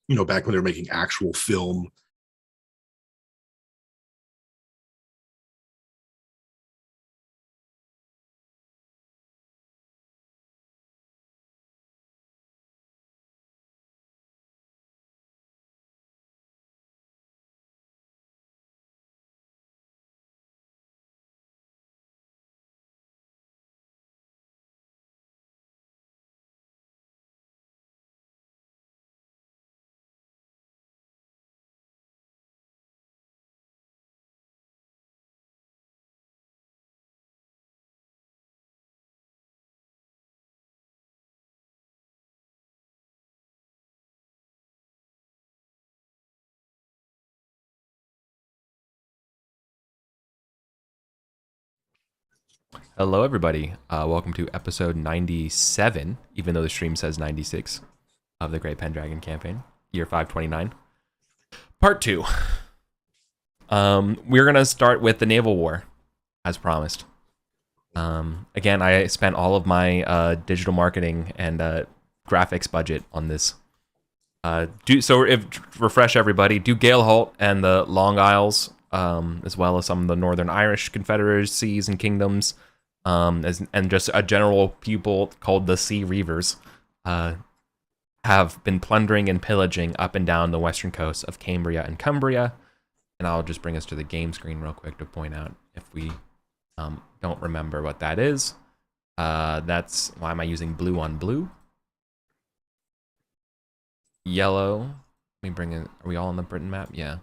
back when they were making actual film. Hello, everybody. Welcome to episode 97, even though the stream says 96, of the Great Pendragon Campaign, year 529. Part 2. We're going to start with the Naval War, as promised. Again, I spent all of my digital marketing and graphics budget on this. Refresh everybody, do Galeholt and the Long Isles, as well as some of the Northern Irish confederacies and kingdoms, and just a general people called the Sea Reavers, have been plundering and pillaging up and down the western coast of Cambria and Cumbria. And I'll just bring us to the game screen real quick to point out if we don't remember what that is. That's why am I using blue on blue? Yellow. Let me bring in. Are we all on the Britain map? Yeah.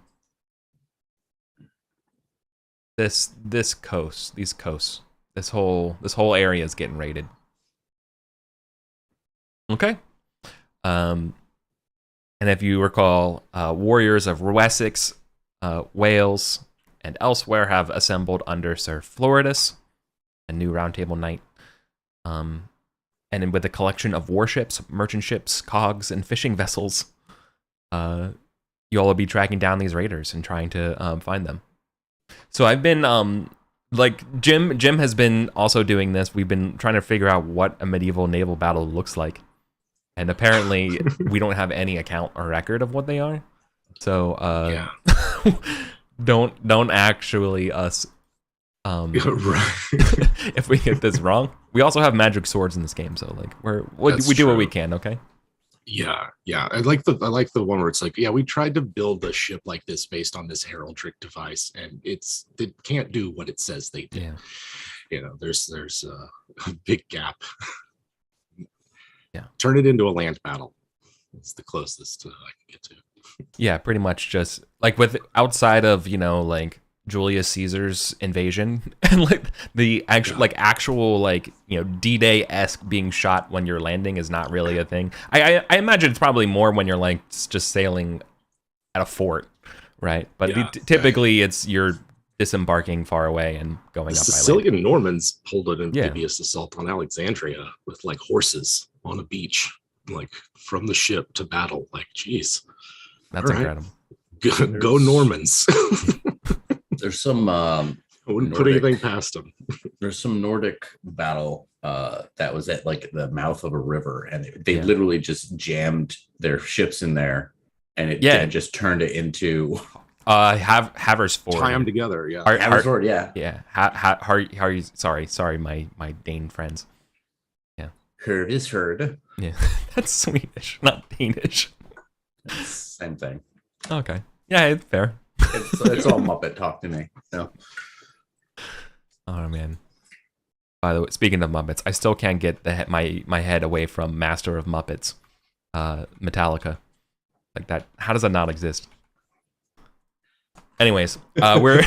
These coasts. This whole area is getting raided. Okay. And if you recall, warriors of Wessex, Wales, and elsewhere have assembled under Sir Floridus, a new roundtable knight. And with a collection of warships, merchant ships, cogs, and fishing vessels, you all will be tracking down these raiders and trying to find them. So I've been Jim has been also doing this. We've been trying to figure out what a medieval naval battle looks like, and apparently we don't have any account or record of what they are. So don't actually us. If we get this wrong, we also have magic swords in this game. So we do what we can. Okay. Yeah. I like the one where it's like, yeah, we tried to build a ship like this based on this heraldic device, and it can't do what it says they do. Yeah. There's a big gap. Yeah. Turn it into a land battle. It's the closest I can get to. Yeah, pretty much just with outside of Julius Caesar's invasion and the actual D-Day-esque being shot when you're landing is not really a thing. I imagine it's probably more when you're just sailing at a fort, right? But typically it's you're disembarking far away and going the up. Sicilian Normans pulled an amphibious assault on Alexandria with horses on a beach, from the ship to battle. Geez, that's incredible. Go Normans. There's some I wouldn't put anything past them. There's some Nordic battle that was at the mouth of a river, and they literally just jammed their ships in there, and it just turned it into Haversford. Tie them together, yeah. Haversford, Sorry, my Dane friends. Yeah, heard is heard. Yeah, that's Swedish, not Danish. Same thing. Okay, yeah, it's fair. It's all Muppet talk to me. So. Oh man. By the way, speaking of Muppets, I still can't get my head away from Master of Muppets, Metallica, that. How does that not exist? Anyways, we're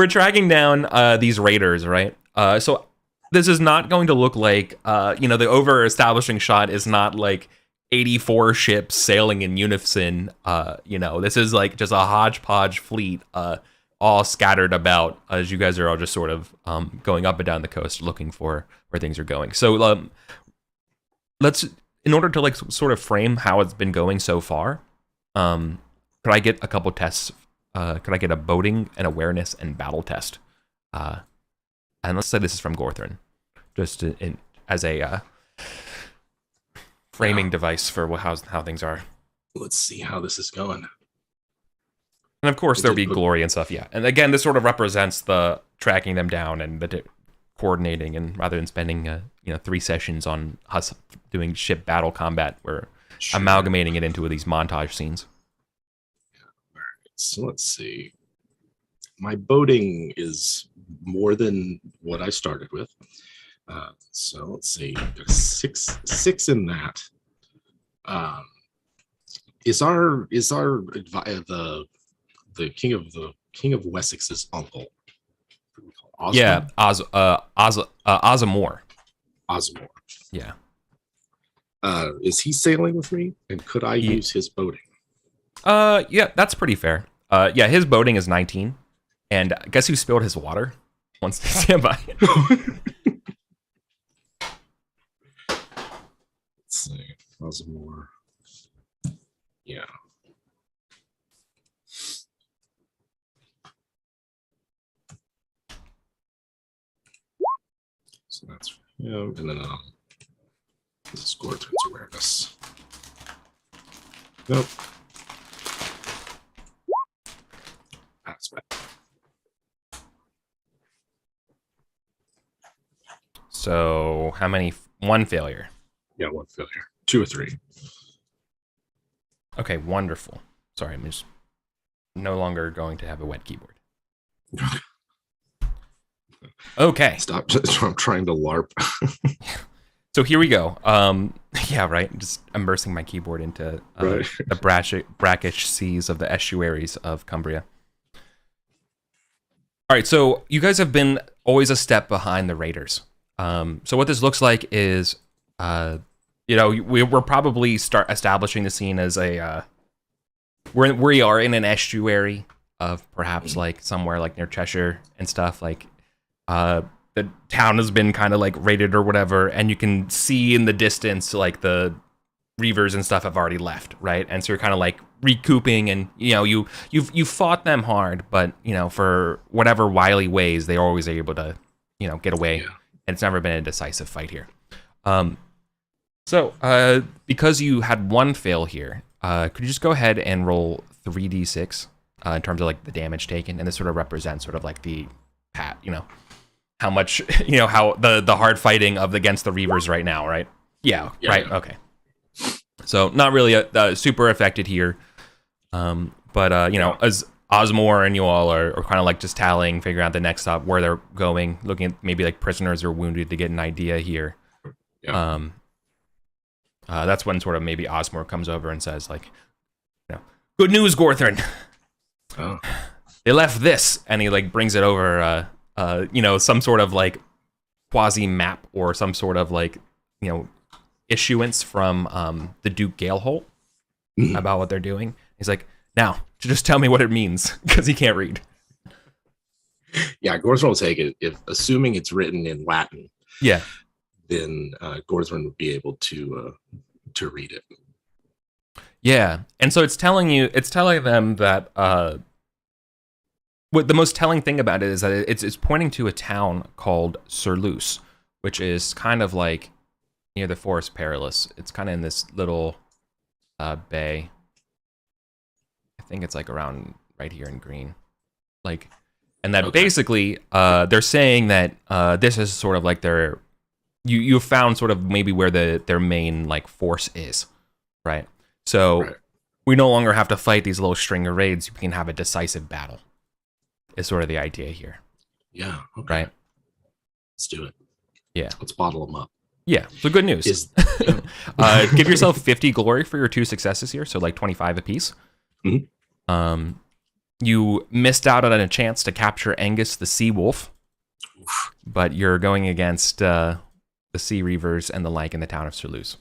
tracking down these raiders, right? So this is not going to look like the over establishing shot is not 84 ships sailing in unison. This is just a hodgepodge fleet, all scattered about as you guys are all just sort of going up and down the coast looking for where things are going. So let's, in order to sort of frame how it's been going so far, could I get a couple tests? Could I get a boating and awareness and battle test? And let's say this is from Gorthrin, just as a framing device for how things are. let's see how this is going. And of course, there'll be glory and stuff, yeah. And again, this sort of represents the tracking them down and the coordinating, and rather than spending 3 sessions on us doing ship battle combat, we're amalgamating it into these montage scenes. All right, so let's see. My boating is more than what I started with. So let's see. There's six in that. Is the King of Wessex's uncle? Osmond? Yeah, Ozamore. Ozamore. Yeah. Is he sailing with me? And could I use his boating? Yeah, that's pretty fair. Yeah, his boating is 19. And guess who spilled his water? Wants to stand by. Let's see. Ozamore. Yeah. So that's him, and then this is Gorton's awareness. Nope. That's bad. So how many? 1 failure. Yeah, 1 failure. 2 or 3. Okay, wonderful. Sorry, I'm just no longer going to have a wet keyboard. Okay. Stop. I'm trying to LARP. So here we go. Yeah, right. Just immersing my keyboard into the brackish seas of the estuaries of Cumbria. All right, so you guys have been always a step behind the raiders. So what this looks like is, we're probably start establishing the scene as we are in an estuary of perhaps like somewhere like near Cheshire and stuff. Like the town has been kind of like raided or whatever, and you can see in the distance like the reavers and stuff have already left, right? And so you're kind of like recouping, and you've fought them hard, but for whatever wily ways they're always able to get away. Yeah. And it's never been a decisive fight here. So because you had 1 fail here, could you just go ahead and roll 3d6 in terms of like the damage taken, and this sort of represents sort of like the how much how the hard fighting of against the reavers right now, right? Yeah. Right. Yeah. Okay. So not really super affected here, but as Osmore and you all are kind of like just tallying, figuring out the next stop, where they're going, looking at maybe like prisoners or wounded to get an idea here. Yeah. That's when sort of maybe Osmore comes over and says like, good news, Gorthern. Oh. They left this, and he like brings it over, some sort of like quasi map or some sort of like, issuance from the Duke Galeholt about what they're doing. He's like, now, just tell me what it means, because he can't read. Yeah, Gorthron will take it, assuming it's written in Latin. Yeah. Then Gorthron would be able to read it. Yeah, and so it's telling them that what the most telling thing about it is that it's pointing to a town called Sirloos, which is kind of like near the Forest Perilous. It's kind of in this little bay. I think it's like around right here in green, and that basically they're saying that this is sort of like their you found sort of maybe where their main like force is, right? So we no longer have to fight these little string of raids. We can have a decisive battle. Is sort of the idea here. Yeah. Okay. Right. Let's do it. Yeah. Let's bottle them up. Yeah. So good news. Give yourself 50 glory for your 2 successes here, so like 25 apiece. Mm-hmm. You missed out on a chance to capture Angus the Sea Wolf, but you're going against the Sea Reavers and the like in the town of Sirloos.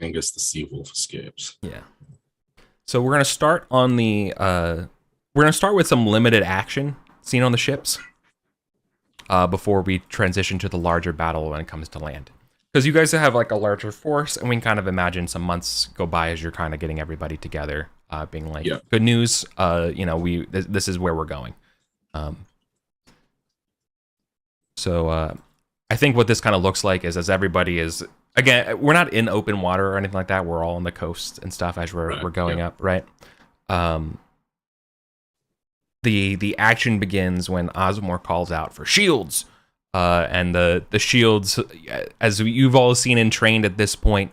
Angus the Sea Wolf escapes. Yeah. So we're gonna start on the. We're gonna start with some limited action seen on the ships before we transition to the larger battle when it comes to land. Because you guys have like a larger force, and we can kind of imagine some months go by as you're kind of getting everybody together, being like, good news, this is where we're going. So I think what this kind of looks like is as everybody is again, we're not in open water or anything like that. We're all on the coast and stuff as we're going up, right? The action begins when Osmore calls out for shields. And the shields, as you've all seen and trained at this point,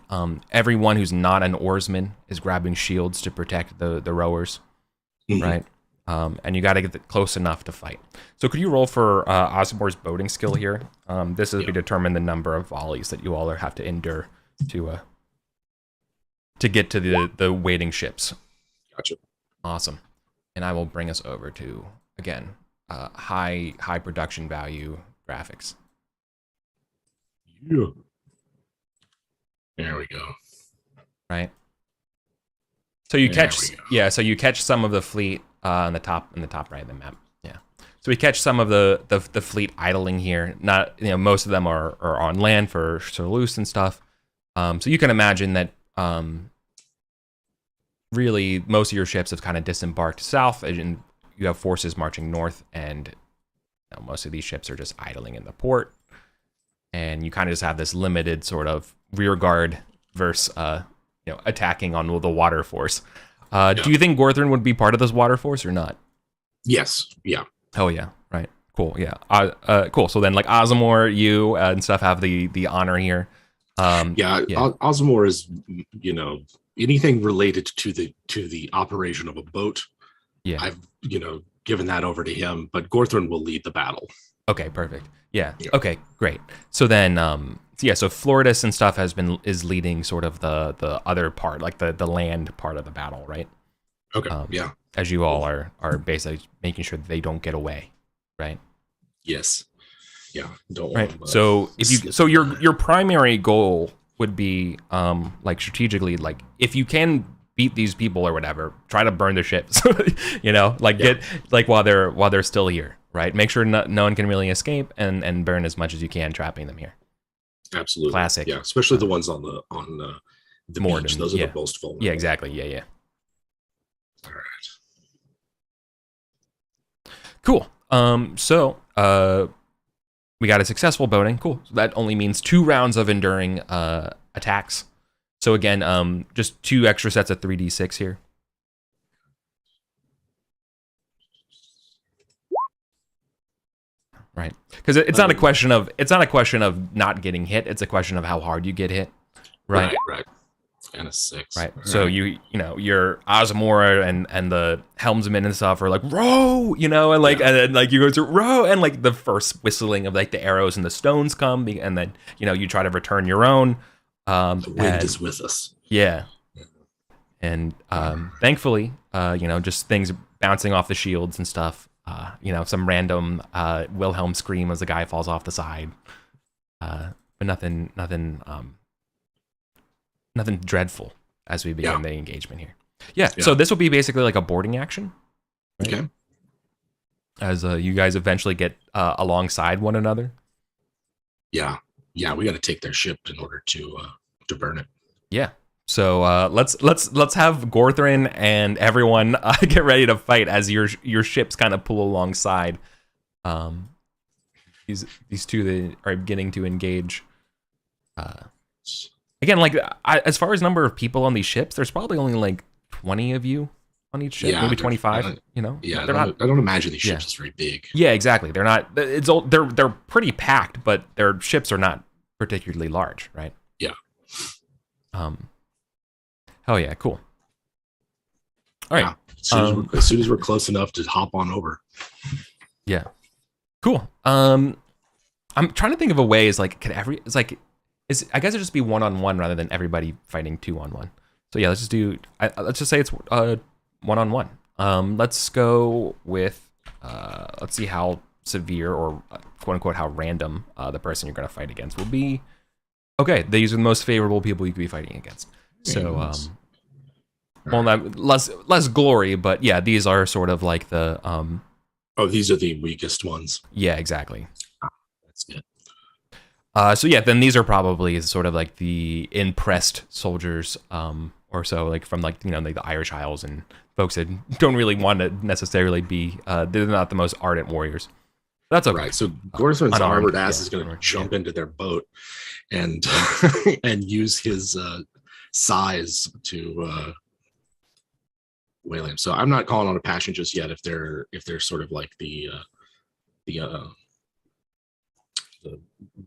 everyone who's not an oarsman is grabbing shields to protect the rowers, right? And you got to get close enough to fight. So could you roll for Osmore's boating skill here? This is to determine the number of volleys that you all have to endure to get to the waiting ships. Gotcha. Awesome. And I will bring us over to, again, high production value graphics. Yeah. There we go. Right. So you so you catch some of the fleet in the top right of the map. Yeah. So we catch some of the fleet idling here. Not, most of them are on land for Sirloos and stuff. So you can imagine that really most of your ships have kind of disembarked south, and you have forces marching north, and most of these ships are just idling in the port, and you kind of just have this limited sort of rear guard versus attacking on the water force. Do you think Gorthron would be part of this water force or not? Yes. Yeah. Oh yeah. Right. Cool. Yeah. Cool. So then, like, Osmore, you and stuff have the honor here. Osmore is anything related to the operation of a boat. Yeah. I've given that over to him, but Gorthron will lead the battle. Okay, perfect. Yeah. Okay, great. So then so Floridus and stuff is leading sort of the other part, like the land part of the battle, right? Okay. As you all are basically making sure that they don't get away, right? Yes. Yeah. Don't right. Want So your primary goal would be like strategically, like if you can beat these people or whatever, try to burn their ships, get like while they're still here, right? Make sure no one can really escape, and burn as much as you can, trapping them here. Absolutely. Classic. Yeah, especially the ones on the beach. Those are the most vulnerable. Yeah, exactly. Yeah. All right. Cool. So we got a successful boating. Cool. So that only means 2 rounds of enduring attacks. So again, just 2 extra sets of 3d6 here. Right, because it's not a question of not getting hit. It's a question of how hard you get hit. Right. And a 6. Right. So your Osmore and the helmsman and stuff are like row, and then you go to row, and like the first whistling of like the arrows and the stones come, and then you try to return your own. The wind is with us. Yeah. And thankfully, just things bouncing off the shields and stuff. Some random Wilhelm scream as the guy falls off the side. But nothing dreadful as we begin the engagement here. Yeah. So this will be basically like a boarding action. Right? Okay. As you guys eventually get alongside one another. Yeah. Yeah, we got to take their ship in order to burn it. Yeah. So let's have Gorthron and everyone get ready to fight as your ships kind of pull alongside. These two that are beginning to engage. Again, like as far as number of people on these ships, there's probably only like 20 of you on each ship, maybe 25. Yeah, I don't imagine these ships is very big. Yeah, exactly. They're not. They're pretty packed, but their ships are not particularly large, right? Yeah. Oh yeah, cool. All right. Yeah. As soon as we're close enough to hop on over. Yeah. Cool. I'm trying to think of a way. I guess it'd just be 1-on-1 rather than everybody fighting 2-on-1. So yeah, let's just say it's 1-on-1. Let's go with let's see how severe or quote unquote how random the person you're going to fight against will be. Okay, these are the most favorable people you could be fighting against. So well, less glory, but yeah, these are sort of like the these are the weakest ones. Yeah, exactly. That's good. So yeah, then these are probably sort of like the impressed soldiers, or so, like from like like the Irish Isles and folks that don't really want to necessarily be. They're not the most ardent warriors. That's okay. Right. So Gorsman's Unarmed, armored ass yeah, is going to unarmed, jump yeah. into their boat and and use his size to waylay him. So I'm not calling on a passion just yet. If they're sort of like the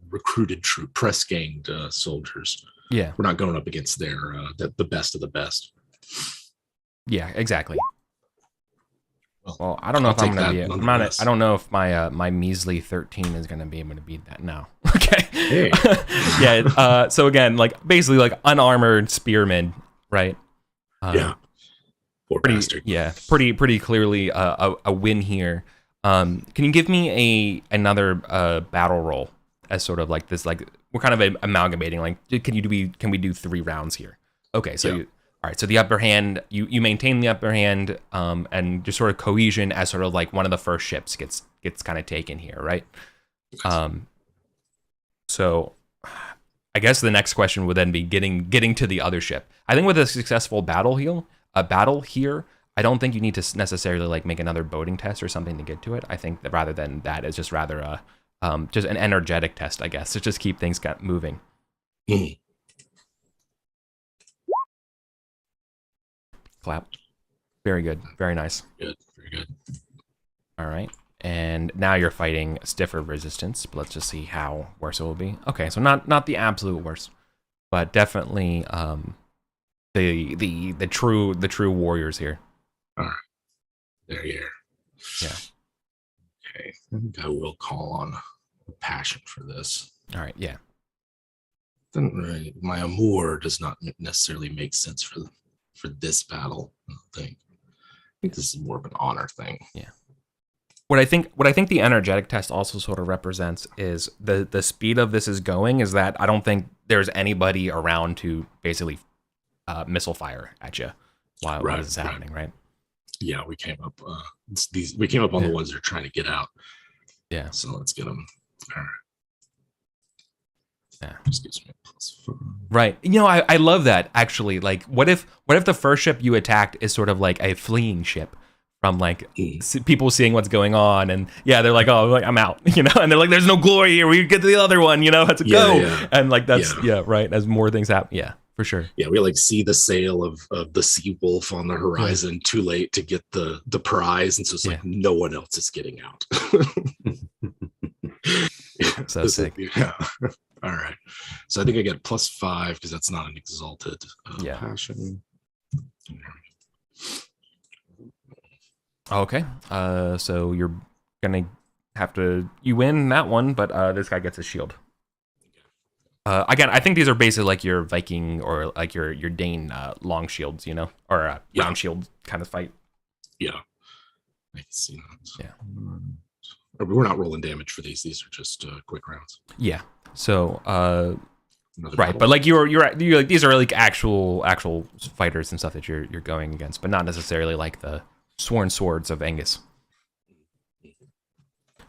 recruited troop, press ganged soldiers. Yeah. We're not going up against their the best of the best. Yeah, exactly. Well, I don't know I'll if I'm take gonna that be. nonetheless. I don't know if my my measly 13 is gonna be able to beat that. No. Okay. Hey. Yeah. So again, like basically like unarmored spearmen, right? Yeah. Poor Pretty. bastard. Yeah. Pretty clearly a win here. Can you give me another battle roll as sort of like this? Like we're kind of amalgamating. Like, can we do 3 rounds here? Okay. So Yeah. all right, so the upper hand, you maintain the upper hand, and just sort of cohesion as sort of like one of the first ships gets kind of taken here, right? So I guess the next question would then be getting to the other ship. I think with a successful battle here, I don't think you need to necessarily like make another boating test or something to get to it. I think that rather than that, it's just rather just an energetic test, I guess, to just keep things moving. Mm. Clap. Very good. Very nice. Good. Very good. All right. And now you're fighting stiffer resistance, but let's just see how worse it will be. Okay, so not the absolute worst, but definitely the true warriors here. All right. There you are. Yeah. Okay. I think I will call on a passion for this. All right. Yeah. My amour does not necessarily make sense for this battle. I think this is more of an honor thing. Yeah. What I think the energetic test also sort of represents is the speed of this is going is that I don't think there's anybody around to basically missile fire at you while this is happening, right? Yeah, we came up on the ones that are trying to get out. Yeah. So let's get them. All right. Yeah. Just gives me a +4. Right. You know, I love that actually. Like, what if the first ship you attacked is sort of like a fleeing ship from like people seeing what's going on, and yeah, they're like, oh, like I'm out, you know, and they're like, there's no glory here. We get to the other one, you know, let's go. Yeah. And like that's right. As more things happen, yeah, for sure. Yeah, we like see the sail of the Sea Wolf on the horizon. Too late to get the prize, and so it's like no one else is getting out. So sick. Yeah. All right. So I think I get +5 because that's not an exalted passion. Okay. So you're gonna have to win that one, but this guy gets a shield. Again, I think these are basically like your Viking or like your Dane long shields, you know, or round shield kind of fight. Yeah. I can see that. Yeah. We're not rolling damage for these. These are just quick rounds. Yeah. So, right, battle. but like you're like these are like actual fighters and stuff that you're going against, but not necessarily like the sworn swords of Angus.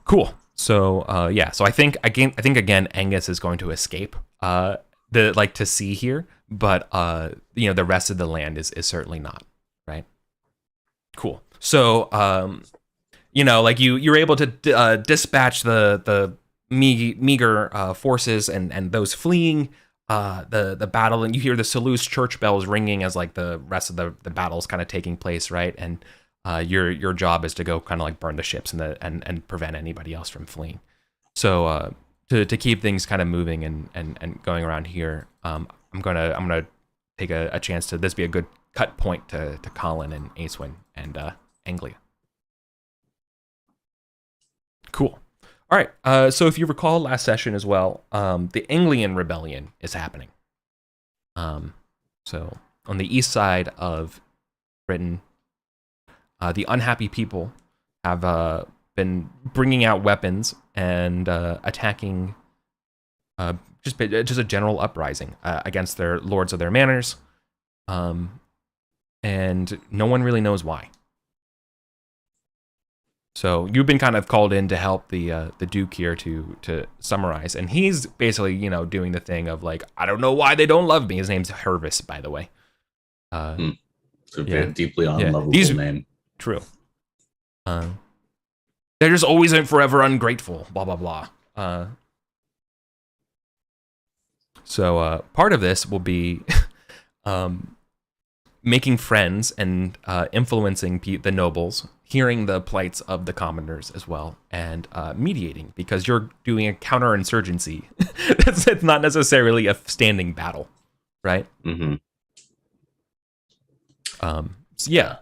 Cool. So, yeah. So I think again, Angus is going to escape to sea here, but you know, the rest of the land is certainly not, right? Cool. So, you know, like you're able to dispatch the meager forces and those fleeing the battle, and you hear the Sirloos church bells ringing as like the rest of the battle's kind of taking place, right? And your job is to go kind of like burn the ships and prevent anybody else from fleeing. So to keep things kind of moving and going around here, I'm gonna take a chance to this be a good cut point to Colin and Acewin and Anglia. Cool. All right. So if you recall last session as well, the Anglian rebellion is happening. So on the east side of Britain, the unhappy people have been bringing out weapons and attacking just a general uprising against their lords of their manors, and no one really knows why. So you've been kind of called in to help the Duke here to summarize, and he's basically, you know, doing the thing of like, I don't know why they don't love me. His name's Hervis, by the way. It's a very deeply unlovable name. True. They're just always and forever ungrateful, blah, blah, blah. So part of this will be making friends and influencing the nobles, hearing the plights of the commoners as well, and mediating, because you're doing a counterinsurgency. It's not necessarily a standing battle, right? Mm-hmm. So yeah.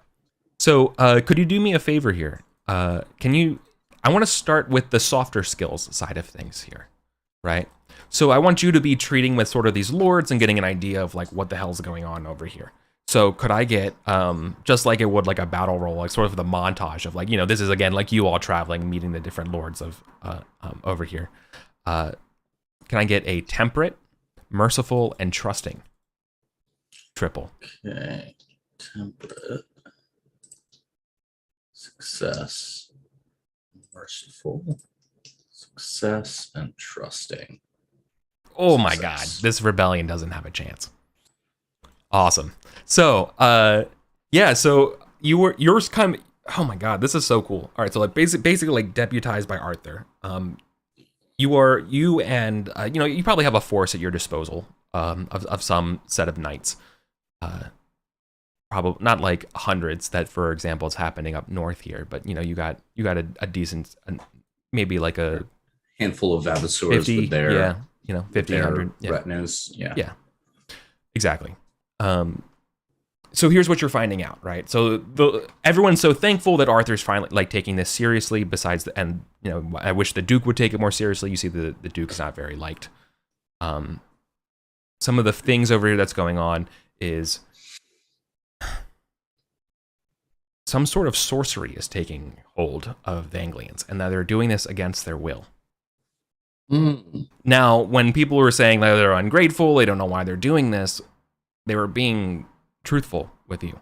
So could you do me a favor here? Can you? I want to start with the softer skills side of things here, right? So I want you to be treating with sort of these lords and getting an idea of like what the hell's going on over here. So could I get, just like it would like a battle roll, like sort of the montage of like, this is again, like you all traveling, meeting the different lords of over here. Can I get a temperate, merciful, and trusting triple? Okay. Temperate. Success. Merciful. Success and trusting. Oh my God, this rebellion doesn't have a chance. Awesome. So, yeah, so yours kind of, oh my God, this is so cool. All right, so like basically like deputized by Arthur. You and you probably have a force at your disposal of some set of knights. Probably not like hundreds that, for example, is happening up north here, but you got a decent, maybe like a handful of Vavasors 50, with their 50, 100 retinues. Yeah, exactly. So here's what you're finding out, right? So everyone's so thankful that Arthur's finally like taking this seriously. Besides, I wish the Duke would take it more seriously. You see, the Duke's not very liked. Some of the things over here that's going on is some sort of sorcery is taking hold of the Anglians, and that they're doing this against their will. Now, when people were saying that they're ungrateful, they don't know why they're doing this, they were being truthful with you.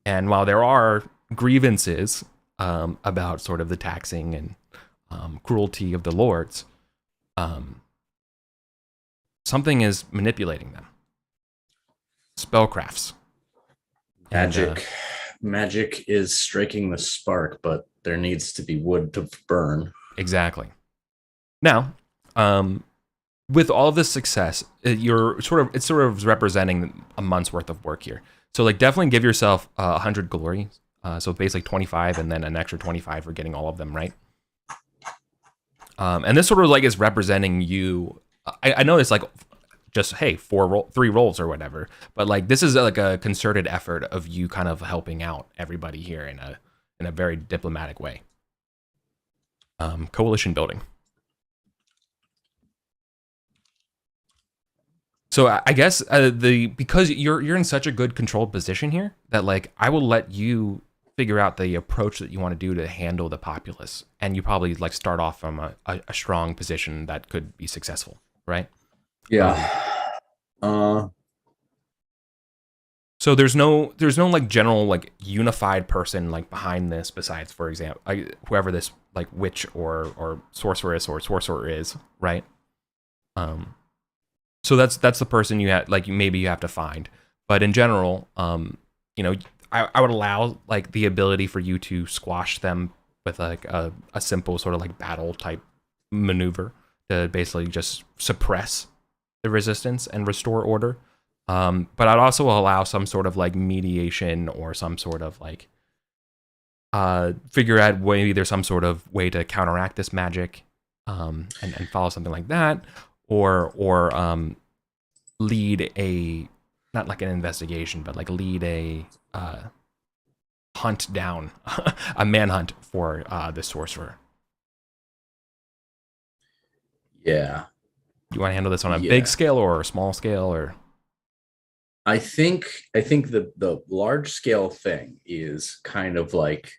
And while there are grievances about sort of the taxing and cruelty of the lords, something is manipulating them. Spellcrafts. Magic is striking the spark, but there needs to be wood to burn. Exactly. Now, with all of this success, it's sort of representing a month's worth of work here. So like definitely give yourself 100 glory. So basically 25 and then an extra 25 for getting all of them right. And this sort of like is representing you. I know it's like just, hey, 3 rolls or whatever, but like this is like a concerted effort of you kind of helping out everybody here in a very diplomatic way. Coalition building. So I guess because you're in such a good controlled position here that like I will let you figure out the approach that you want to do to handle the populace, and you probably like start off from a strong position that could be successful, right? Yeah. So there's no like general like unified person like behind this besides, for example, whoever this like witch or sorceress or sorcerer is, right? So that's the person you have, like maybe you have to find. But in general, I would allow like the ability for you to squash them with like a simple sort of like battle type maneuver to basically just suppress the resistance and restore order. But I'd also allow some sort of like mediation or some sort of like figure out maybe there's some sort of way to counteract this magic, and follow something like that. Or lead a, not like an investigation, but like lead a hunt down, a manhunt for the sorcerer. Yeah. You want to handle this on a big scale or a small scale, or? I think the large scale thing is kind of like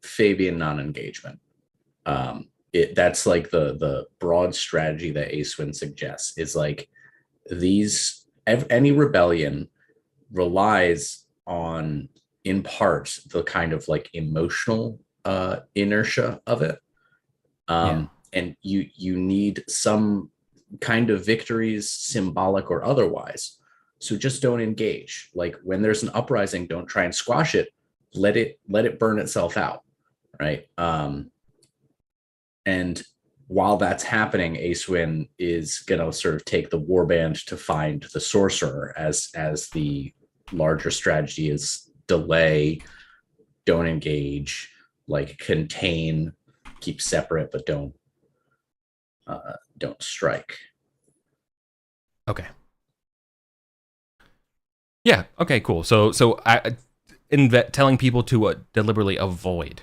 Fabian non-engagement. That's like the broad strategy that Acewin suggests is like any rebellion relies on, in part, the kind of like emotional inertia of it. And you need some kind of victories, symbolic or otherwise. So just don't engage. Like when there's an uprising, don't try and squash it. Let it burn itself out. right? And while that's happening, Acewin is gonna sort of take the warband to find the sorcerer, as the larger strategy is delay, don't engage, like contain, keep separate, but don't strike. Okay. Yeah. Okay. Cool. So telling people to deliberately avoid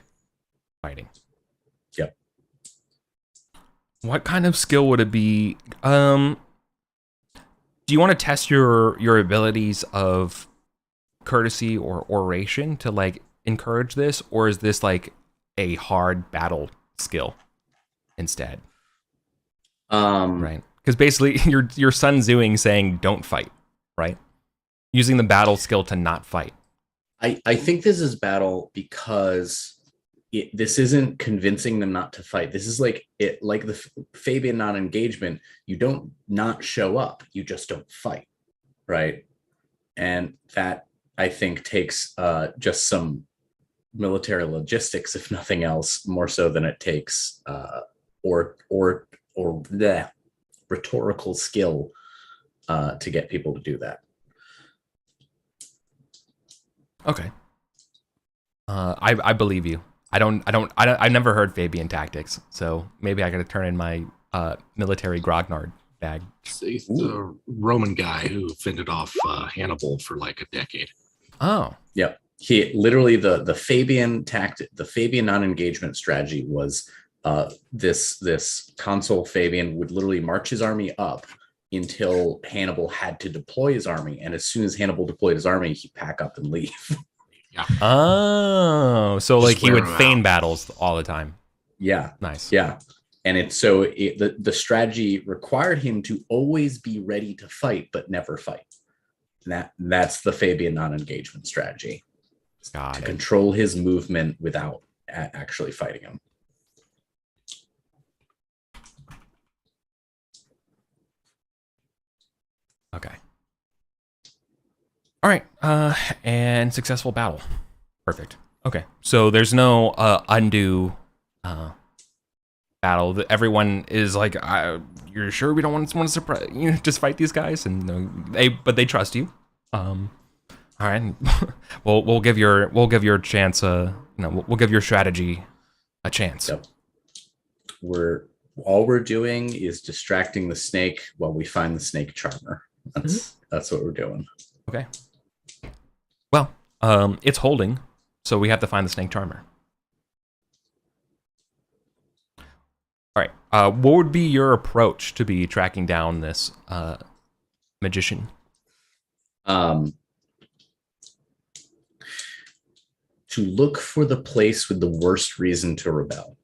fighting. Yep. What kind of skill would it be? Do you want to test your abilities of courtesy or oration to like encourage this, or is this like a hard battle skill instead? Right. Because basically your Sun Tzuing saying don't fight, right? Using the battle skill to not fight. I think this is battle because this isn't convincing them not to fight. This is like the Fabian non-engagement. You don't not show up. You just don't fight, right? And that, I think, takes just some military logistics, if nothing else, more so than it takes or the rhetorical skill to get people to do that. Okay. I believe you. I never heard Fabian tactics, so maybe I got to turn in my military grognard bag. He's the Roman guy who fended off Hannibal for like a decade. Oh. Yep. He literally the Fabian tactic, the Fabian non-engagement strategy was this consul Fabian would literally march his army up until Hannibal had to deploy his army, and as soon as Hannibal deployed his army, he'd pack up and leave. Yeah. Oh, so Just like he would wear 'em feign out. battles all the time. Yeah. Nice. Yeah. And the strategy required him to always be ready to fight, but never fight. And that's the Fabian non-engagement strategy. Got to it. control his movement without actually fighting him. Okay. All right. And successful battle. Perfect. Okay. So there's no undue battle. Everyone is like, "You're sure we don't want to surprise? Just fight these guys?" And they trust you. All right. we'll give your chance. We'll give your strategy a chance. Yep. All we're doing is distracting the snake while we find the snake charmer. That's what we're doing. Okay. Well, it's holding, so we have to find the snake charmer. All right. What would be your approach to be tracking down this magician? To look for the place with the worst reason to rebel,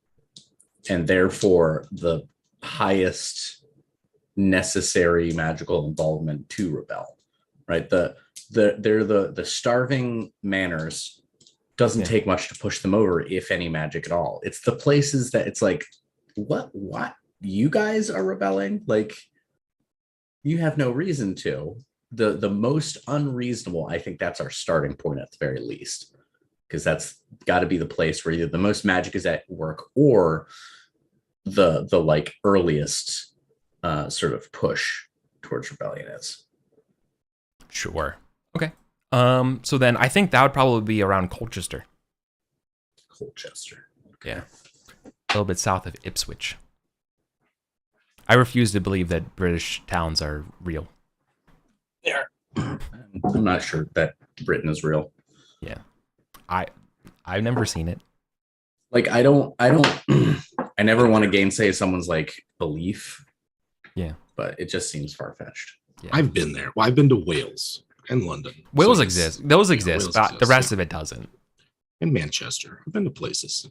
and therefore the highest necessary magical involvement to rebel. Right? They're the starving manors. Doesn't take much to push them over, if any magic at all. It's the places that it's like, what you guys are rebelling? Like, you have no reason to. The most unreasonable, I think that's our starting point at the very least, because that's got to be the place where either the most magic is at work or the like earliest sort of push towards rebellion is. Sure. Okay. So then I think that would probably be around Colchester. Colchester. Okay. Yeah. A little bit south of Ipswich. I refuse to believe that British towns are real. They are. I'm not sure that Britain is real. Yeah. I've never seen it. Like, I never want to gainsay someone's like belief. Yeah. But it just seems far-fetched. Yeah. I've been there. Well, I've been to Wales and London. Wales exists. Those exist, Wales but exists, the rest of it doesn't. And Manchester. I've been to places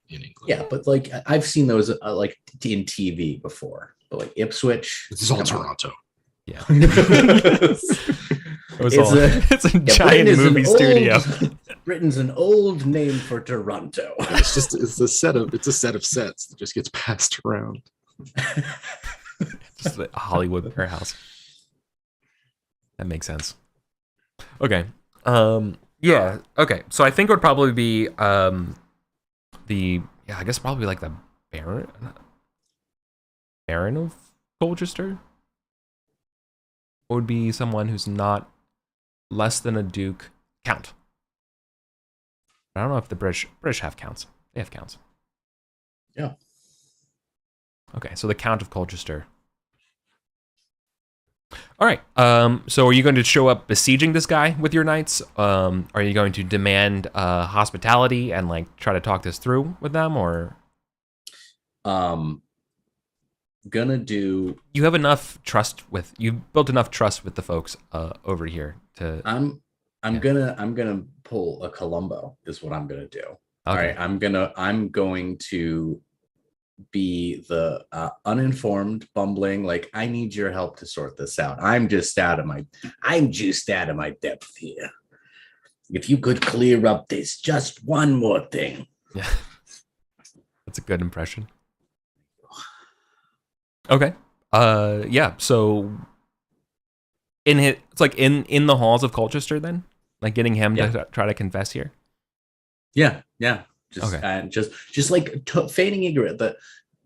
in England. Yeah, but like I've seen those like in TV before. But like Ipswich, This is all Toronto. Yeah. It's a giant movie studio. Britain's an old name for Toronto. It's a set of sets that just gets passed around. Just a Hollywood warehouse. That makes sense. Okay. Yeah. Okay. So I think it would probably be I guess probably like the Baron of Colchester would be someone who's not less than a duke. Count. I don't know if the British have counts. They have counts. Yeah. Okay, so the Count of Colchester. All right. So are you going to show up besieging this guy with your knights? Are you going to demand hospitality and like try to talk this through with them, or? Gonna do. You have enough trust with. You've built enough trust with the folks over here to. I'm gonna pull a Columbo. Is what I'm gonna do. Okay. All right. I'm going to be the uninformed, bumbling, like, I need your help to sort this out. I'm just out of my depth here. If you could clear up this just one more thing. Yeah. That's a good impression. Okay. Yeah, so it's like in the halls of Colchester then? Like getting him to try to confess here? Yeah. Just okay. Just like feigning ignorant. But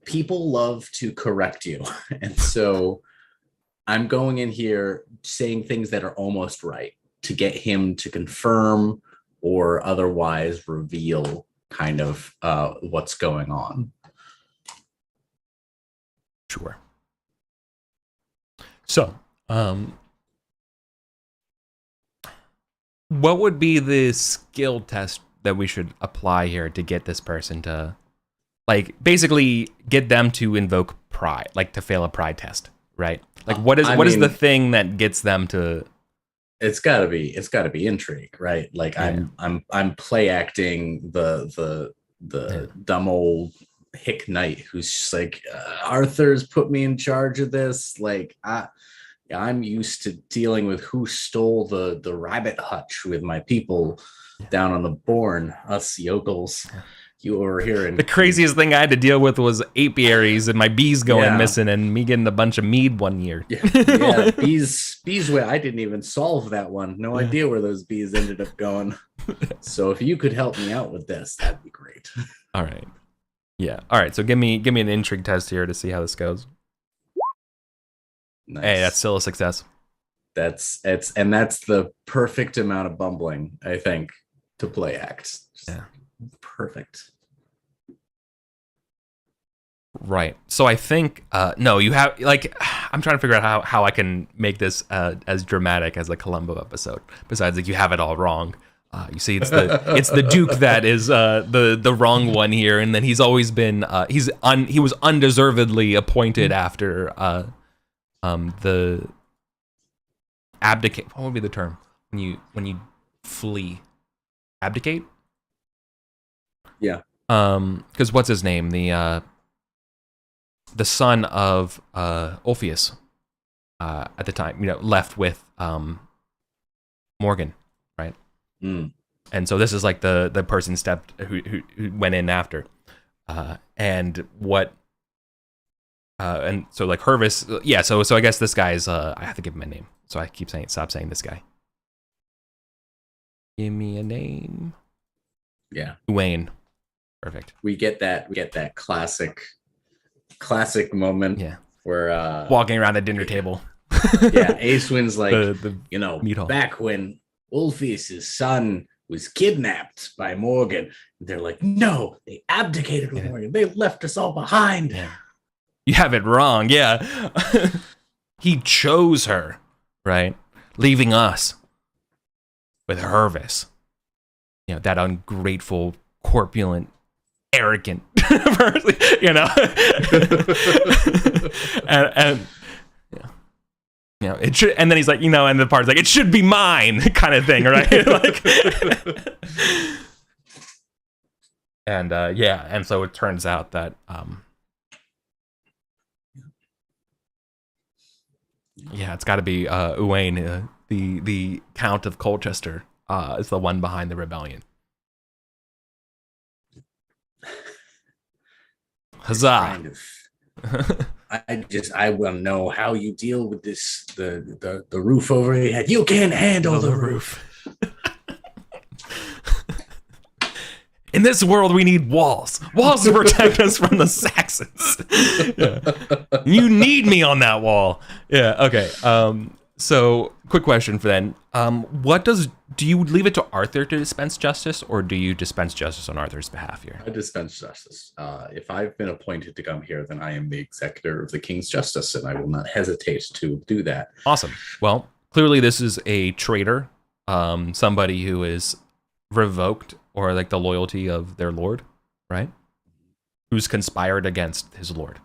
people love to correct you, and so I'm going in here saying things that are almost right to get him to confirm or otherwise reveal kind of what's going on. Sure. So, what would be the skill test that we should apply here to get this person to, like, basically get them to invoke pride, like to fail a pride test, right? Like, what is the thing that gets them to? It's gotta be intrigue, right? Like, yeah. I'm play acting the dumb old hick knight who's just like, Arthur's put me in charge of this. Like, I'm used to dealing with who stole the rabbit hutch with my people down on the Bourne, us yokels. You over here. And the craziest thing I had to deal with was apiaries and my bees going missing and me getting a bunch of mead one year. Yeah, bees. I didn't even solve that one. No idea where those bees ended up going. So if you could help me out with this, that'd be great. All right. Yeah. All right. So give me an intrigue test here to see how this goes. Nice. Hey, that's still a success. That's the perfect amount of bumbling, I think, to play act. Yeah. Perfect. Right. So I think no, you have, like, I'm trying to figure out how I can make this as dramatic as the Columbo episode. Besides, like, you have it all wrong. You see, it's the Duke that is the wrong one here, and then he's always been he was undeservedly appointed after the abdicate. What would be the term when you flee? Abdicate? Yeah. Because what's his name? The son of Ulfius at the time, left with Morgan, right? Mm. And so this is like the person who went in after, and so like Hervis, yeah. So I guess this guy's I have to give him a name, so I stop saying this guy. Give me a name. Yeah, Wayne. Perfect. We get that classic moment. Yeah, where walking around the dinner table. Yeah, Acewin's like, the back when Ulfius' son was kidnapped by Morgan, they're like, no, they abdicated with Morgan. They left us all behind. Yeah. You have it wrong. Yeah. He chose her, right? Leaving us with Hervis. That ungrateful, corpulent, arrogant person, and it should, and then he's like, and the part's like, it should be mine, kind of thing, right? Like, and so it turns out that it's got to be Uwain, the Count of Colchester, is the one behind the rebellion. Huzzah! I will know how you deal with this, the roof over your head. You can't handle the roof. In this world, we need walls. Walls to protect us from the Saxons. Yeah. You need me on that wall. Yeah, okay. So, quick question for then. Do you leave it to Arthur to dispense justice, or do you dispense justice on Arthur's behalf here? I dispense justice. If I've been appointed to come here, then I am the executor of the king's justice, and I will not hesitate to do that. Awesome. Well, clearly this is a traitor, somebody who is revoked or like the loyalty of their lord, right? Who's conspired against his lord,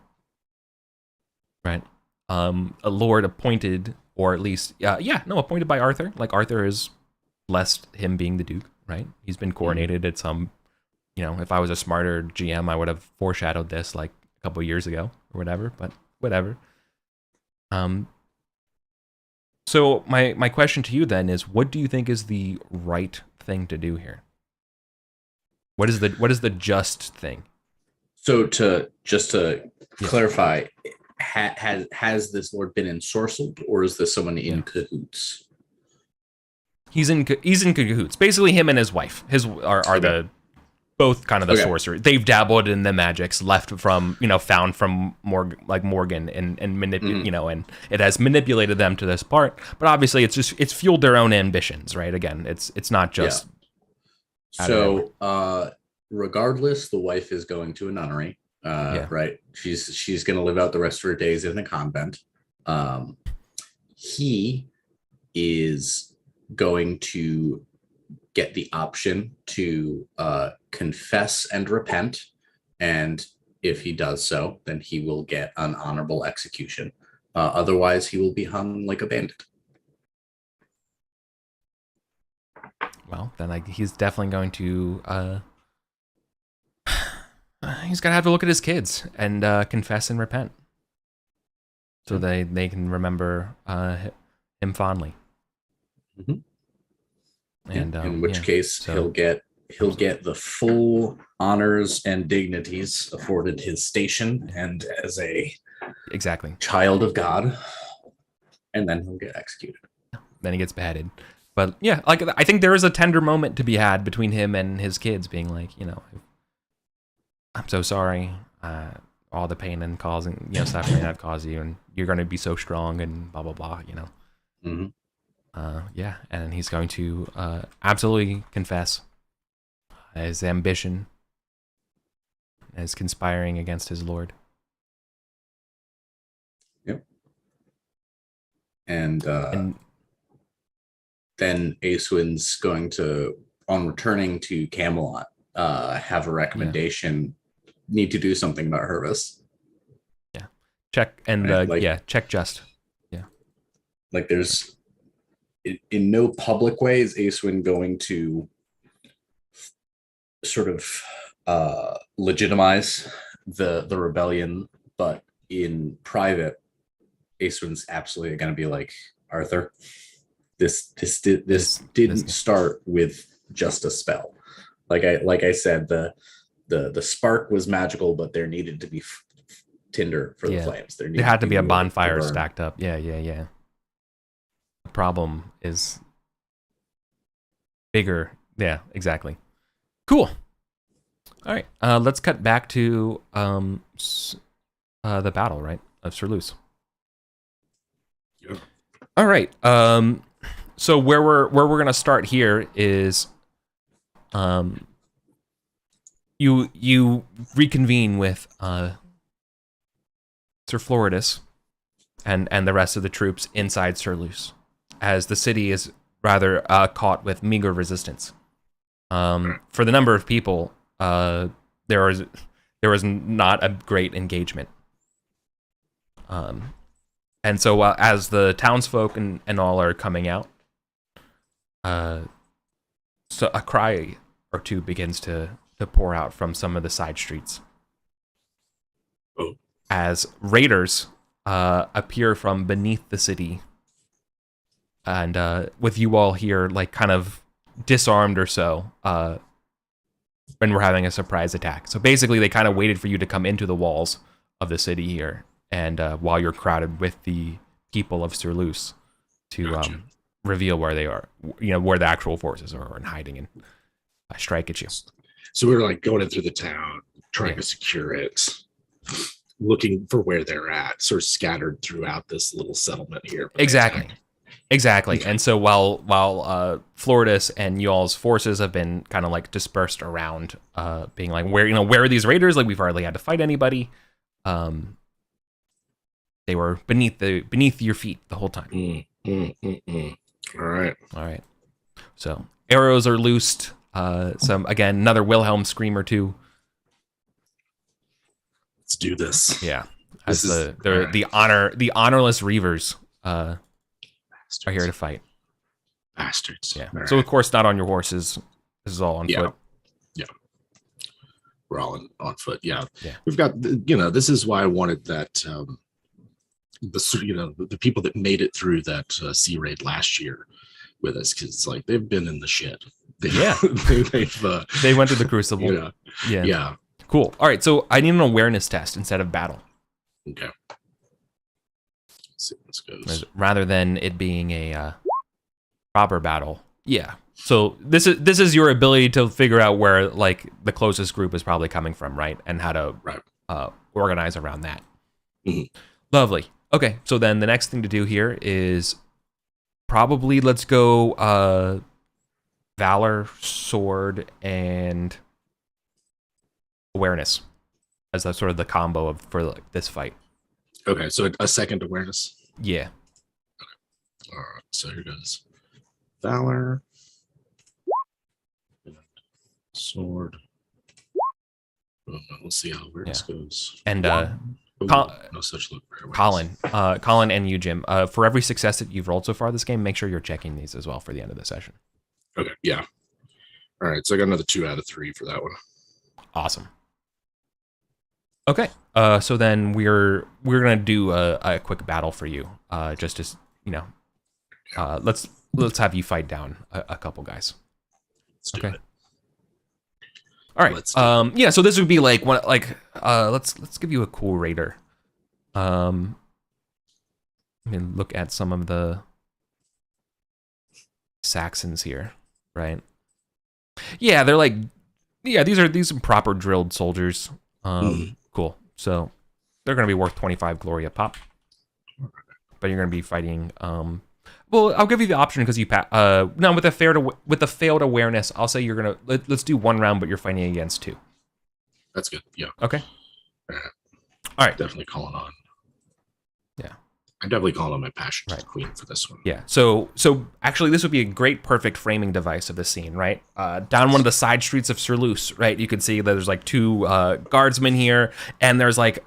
right? A lord appointed, or at least, appointed by Arthur. Like Arthur has blessed him being the duke, right? He's been coronated at some, if I was a smarter GM, I would have foreshadowed this like a couple of years ago or whatever, but whatever. So my question to you then is, what do you think is the right thing to do here? What is the just thing? So to clarify, has this lord been ensorcelled, or is this someone in cahoots? He's in cahoots. Basically, him and his wife are the both kind of the sorcerer. They've dabbled in the magics found from Morgan and manipulate and it has manipulated them to this part. But obviously, it's fueled their own ambitions, right? Again, it's not just. So regardless, the wife is going to a nunnery. Right. She's going to live out the rest of her days in a convent. He is going to get the option to confess and repent, and if he does so, then he will get an honorable execution. Otherwise, he will be hung like a bandit. Well, then he's definitely going to. He's gonna have to look at his kids and confess and repent, so they can remember him fondly. Mm-hmm. And in which case, he'll get the full honors and dignities afforded his station and as a child of God, and then he'll get executed. Then he gets beheaded. But yeah, I think there is a tender moment to be had between him and his kids, being like, I'm so sorry, all the pain and causing, suffering I've caused you, and you're going to be so strong, and blah blah blah, Mm-hmm. And he's going to absolutely confess his ambition as conspiring against his lord. Yep. And then Aeswin's going to, on returning to Camelot, have a recommendation. Need to do something about Hervis. Yeah. Check and check just. Yeah. Like there's in no public way is Aeswin going to sort of legitimize the rebellion, but in private, Aeswin's absolutely going to be like, Arthur, this didn't start with just a spell. Like I said, the spark was magical, but there needed to be tinder for the flames. There had to be a bonfire stacked up. Yeah. The problem is bigger. Yeah, exactly. Cool. All right. Let's cut back to the battle, right, of Sirloos. Yep. All right. So where we're gonna start here is you reconvene with Sir Floridus and the rest of the troops inside Sirloos, as the city is rather caught with meager resistance. For the number of people, there was not a great engagement. And so as the townsfolk and all are coming out, so a cry or two begins to pour out from some of the side streets. Oh. As raiders appear from beneath the city, and with you all here, like kind of disarmed or so, when we're having a surprise attack. So basically, they kind of waited for you to come into the walls of the city here, and while you're crowded with the people of Sirloos, to reveal where they are, where the actual forces are, and hiding and strike at you. So we were like going in through the town, trying Yeah. to secure it, looking for where they're at, sort of scattered throughout this little settlement here. but they Exactly. attacked. Exactly. Okay. And so while Floridus and y'all's forces have been kind of like dispersed around, being like, where are these raiders? Like, we've hardly had to fight anybody. They were beneath your feet the whole time. All right. All right. So arrows are loosed. Again, another Wilhelm scream or two. Let's do this. Yeah. This As is- the honorless Reavers are here to fight. Bastards. Yeah. All So right. of course not on your horses. This is all on Yeah. foot. We're all on foot. Yeah. Yeah. We've got, this is why I wanted that, the people that made it through that sea raid last year with us, because it's like they've been in the shit. Yeah. They went to the Crucible. Yeah. Yeah. Cool. All right. So I need an awareness test instead of battle, Okay. Let's see how this goes. rather than it being a proper battle. Yeah. So this is your ability to figure out where like the closest group is probably coming from, right? And how to Right. organize around that. Mhm. Lovely. Okay. So then the next thing to do here is probably let's go valor, sword, and awareness as the sort of the combo for like this fight. Okay. So a second awareness. Yeah. All right. So here goes valor, sword. We'll see how awareness goes. And Ooh, Col- no such look for awareness. Colin and you, Jim, for every success that you've rolled so far this game, make sure you're checking these as well for the end of the session. Okay. Yeah. All right. So I got another 2 out of 3 for that one. Awesome. Okay. So then we're gonna do a quick battle for you. Just as let's have you fight down a couple guys. Let's do Okay. it. All right. Let's do Yeah. So this would be like one let's give you a cool raider. Let me look at some of the Saxons here, right? Yeah, they're like, these are proper drilled soldiers. Cool. So they're gonna be worth 25 Gloria pop, but you're gonna be fighting. Well, I'll give you the option because you no, with a failed awareness, I'll say you're gonna let's do 1 round, but you're fighting against 2. That's good. Yeah. Okay. All right. All right. Definitely calling on. Yeah. I'm definitely calling on my passion Right. queen for this one. Yeah. So actually, this would be a great, perfect framing device of the scene, right? Down one of the side streets of Sirloos, right? You can see that there's like 2 guardsmen here, and there's like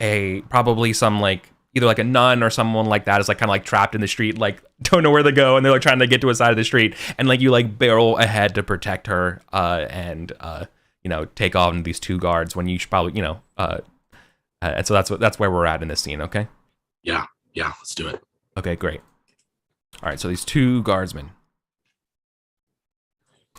probably some like either like a nun or someone like that is like kind of like trapped in the street, like don't know where to go, and they're like trying to get to a side of the street, and like you like barrel ahead to protect her, and take on these 2 guards when you should probably and so that's where we're at in this scene. Okay. Yeah. Yeah. Let's do it. Okay, great. All right, so these 2 guardsmen.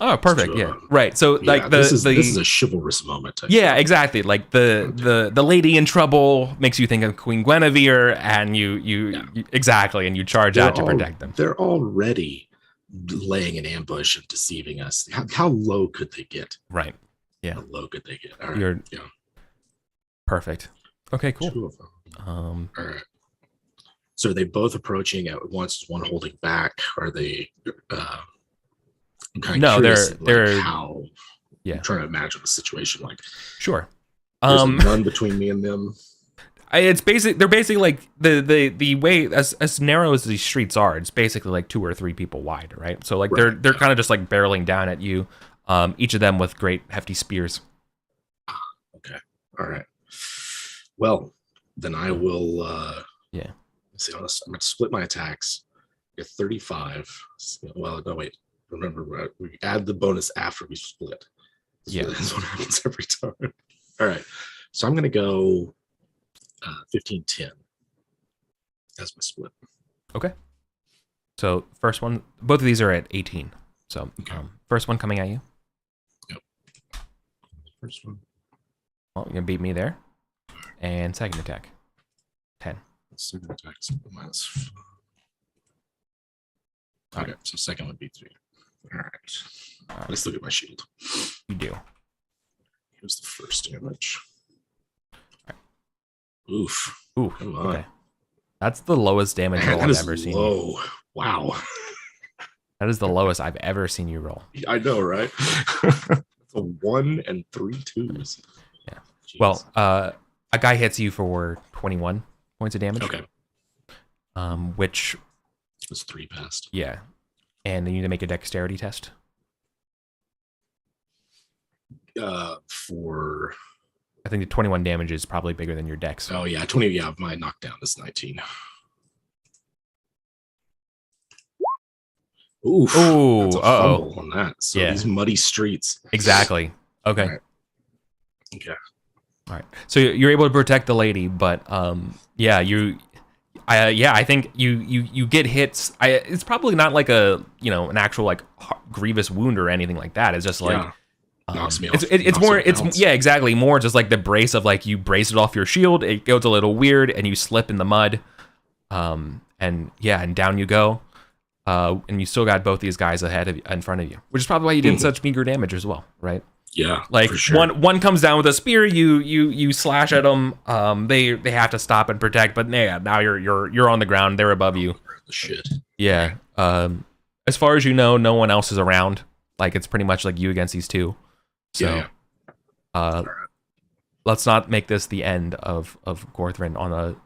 Oh, perfect. Yeah, right. So Yeah, like this is a chivalrous moment. yeah, exactly. Like the lady in trouble makes you think of Queen Guinevere, and you exactly, and you charge out to protect them. They're already laying an ambush and deceiving us. How low could they get? Right. Yeah. How low could they get? All right. You're Yeah. perfect. Okay, cool. 2 of them. Um, All right. So are they both approaching at once? Is one holding back? Are they? I'm kind No, of curious, they're- how. yeah. I'm trying to imagine the situation. Like sure. there's none between me and them. It's basic. They're basically like the way as narrow as these streets are. It's basically like 2 or 3 people wide, right? So like Right, they're kind of just like barreling down at you. Each of them with great hefty spears. Okay. All right. Well, then I will. Yeah. Let's see. I'm going to split my attacks. Get 35. Well, no, wait. Remember, we add the bonus after we split. That's what happens every time. All right. So I'm going to go 15-10 as my split. Okay. So first one, both of these are at 18. So Okay. First one coming at you. Yep. First one. Well, you're gonna beat me there. And second attack, 10. Second attack is minus. Okay, so second would be 3. All right. Let's look at my shield. You do. Here's the first damage. Oof. Ooh, Come on. okay. That's the lowest damage Man, roll that I've is ever seen you. low. Wow. That is the lowest I've ever seen you roll. I know, right? It's a 1 and 3 2s. Yeah. Jeez. Well, a guy hits you for 21 points of damage. Okay. Which It was 3 past. yeah, and you need to make a dexterity test. For I think the 21 damage is probably bigger than your dex. oh yeah, 20. Yeah, my knockdown is 19. Oof. Ooh, That's a fumble on that. So Yeah. these muddy streets. Exactly. Okay. All right. Okay. All right. So you're able to protect the lady, but yeah, I think you get hits. It's probably not like an actual like grievous wound or anything like that. It's just like Yeah. Knocks me off. It's Knocks more me off balance. yeah, exactly, more just like the brace of like you brace it off your shield. It goes a little weird and you slip in the mud, and down you go, and you still got both these guys in front of you, which is probably why you did such meager damage as well, right? Yeah, like for sure. one comes down with a spear, you slash at them, they have to stop and protect, but yeah, now you're on the ground, they're above you. The shit. Yeah. As far as you know, no one else is around. Like it's pretty much like you against these two. So, yeah. Let's not make this the end of Gorthrin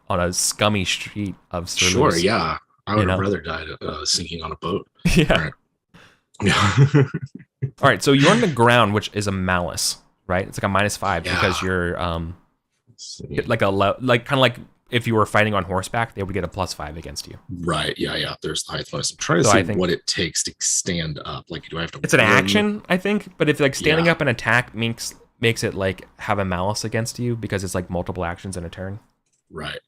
on a scummy street of Sirloos. Sure, yeah. I would have rather died sinking on a boat. Yeah. All right, so you're on the ground, which is a malice, right? It's like a -5 Yeah. because you're like kind of like if you were fighting on horseback, they would get a +5 against you. Right. Yeah. There's the height bonus. I'm trying to see what it takes to stand up. Like, do I have to? It's an action, I think. But if like standing Yeah. up and attack makes it like have a malice against you because it's like multiple actions in a turn. Right.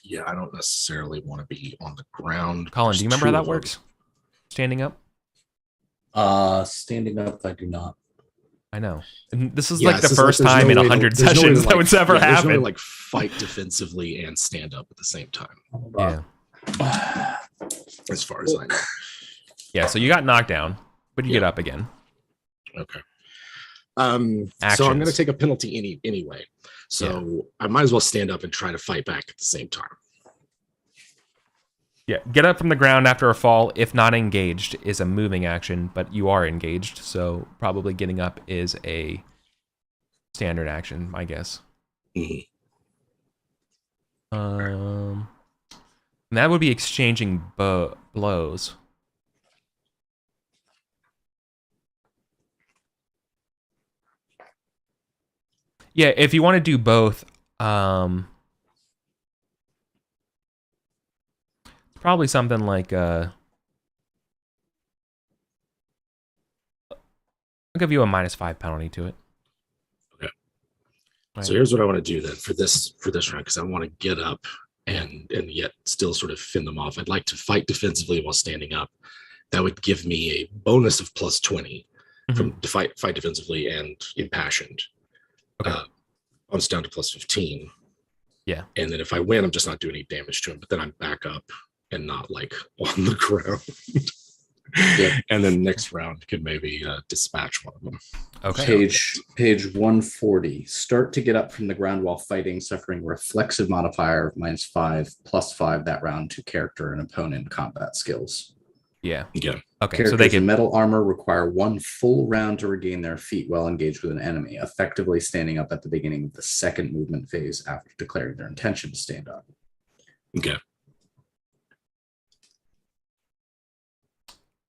Yeah, I don't necessarily want to be on the ground. Colin, There's do you remember how two that of them. works? Standing up? Standing up, I do not. I know. And this is Yeah, like the it's just first there's time no in way to- 100 there's no way to, sessions that like- would ever yeah, there's no way happen. to, like fight defensively and stand up at the same time, Yeah. as far as I know. Yeah, so you got knocked down, but you get up again. Okay. So I'm Actions. going to take a penalty anyway. So I might as well stand up and try to fight back at the same time. Yeah, get up from the ground after a fall, if not engaged, is a moving action, but you are engaged, so probably getting up is a standard action, I guess. Mhm. And that would be exchanging blows. Yeah, if you want to do both, probably something like I'll give you a -5 penalty to it. Okay. Right. So here's what I want to do then for this round, because I want to get up and yet still sort of fend them off. I'd like to fight defensively while standing up. That would give me a bonus of +20 from to fight defensively and impassioned. Okay. Bumps down to +15. Yeah. And then if I win, I'm just not doing any damage to him, but then I'm back up and not like on the ground. Yeah. And then next round could maybe dispatch one of them. Okay. Page 140. Start to get up from the ground while fighting, suffering reflexive modifier of -5 +5 that round to character and opponent combat skills. Yeah. Yeah. Okay. Characters So they in can. metal armor require 1 full round to regain their feet while engaged with an enemy, effectively standing up at the beginning of the second movement phase after declaring their intention to stand up. Okay.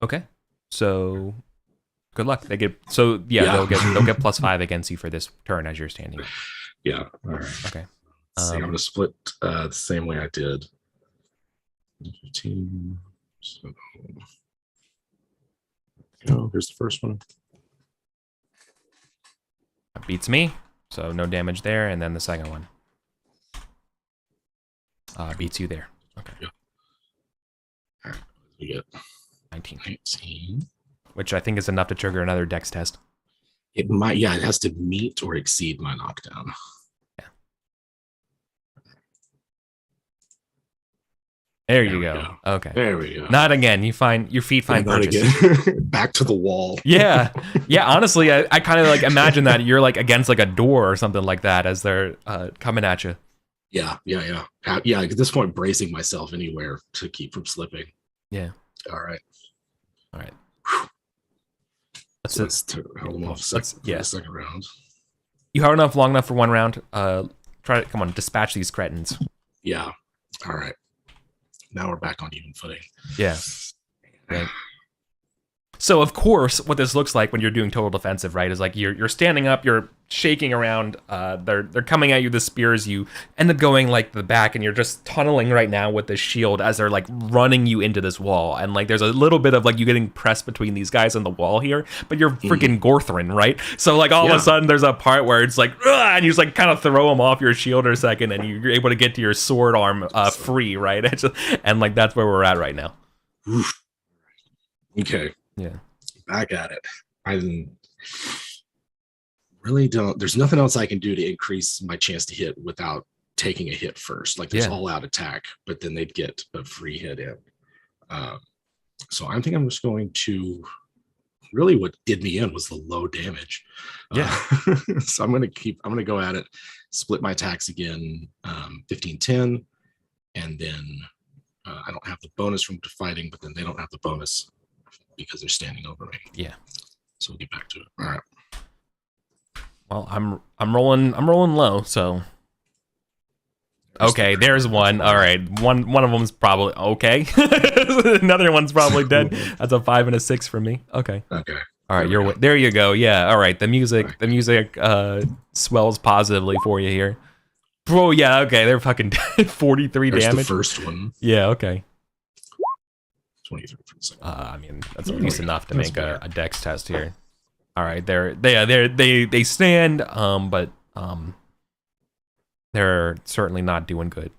Okay. So good luck. They get they'll get +5 against you for this turn as you're standing. Yeah. All right. Okay. Let's see, I'm going to split the same way I did. 15. So, here's the first one. That beats me. So no damage there, and then the second one beats you there. Okay. Yeah. All right. We get 19. 19. Which I think is enough to trigger another dex test. It might, yeah, it has to meet or exceed my knockdown. Yeah. There you we go. Okay. There we go. Not again. You find your feet find Not purchase. again. Back to the wall. Yeah. Honestly, I kind of like imagine that you're like against like a door or something like that as they're coming at you. Yeah. At this point, bracing myself anywhere to keep from slipping. Yeah. All right. Let's hold them off for the second round. You hard enough, long enough for one round. Try to come on, dispatch these cretins. Yeah. All right. Now we're back on even footing. Yeah. Right. So of course, what this looks like when you're doing total defensive, right, is like you're standing up, you're shaking around. They're coming at you, the spears. You end up going like the back, and you're just tunneling right now with the shield as they're like running you into this wall. And like there's a little bit of like you getting pressed between these guys and the wall here, but you're freaking Gorthrin, right? So like all of a sudden there's a part where it's like, and you just like kind of throw them off your shield for a second, and you're able to get to your sword arm free, right? And like that's where we're at right now. Oof. Okay. Yeah. Back at it. I really don't. There's nothing else I can do to increase my chance to hit without taking a hit first. Like there's all out attack, but then they'd get a free hit in. So I think I'm just going to. Really, what did me in was the low damage. Yeah. So I'm going to go at it, split my attacks again, 15-10, and then I don't have the bonus from fighting, but then they don't have the bonus because they're standing over me. Yeah. So we'll get back to it. All right. Well, I'm rolling low, so okay, there's one. All right. One of them's probably okay. Another one's probably dead. That's a 5 and a 6 for me. Okay. All right, there you go. Yeah. All right. The music swells positively for you here. Bro, yeah, okay. They're fucking 43 There's damage. The first one. Yeah, okay. 23 for the second. I mean, that's at least enough to make a dex test here. All right, they stand, but they're certainly not doing good.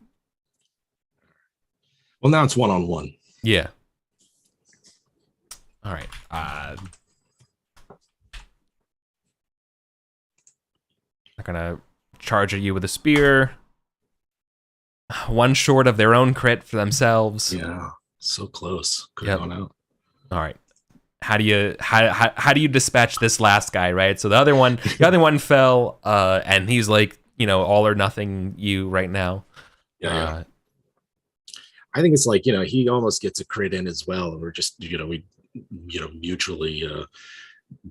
Well, now it's 1-on-1. Yeah. All right. They're gonna charge at you with a spear. One short of their own crit for themselves. Yeah, so close. Could have gone out. All right. How do you dispatch this last guy, right? So the other one fell, and he's like, all or nothing you right now. Yeah. I think it's like, he almost gets a crit in as well. We're just, we mutually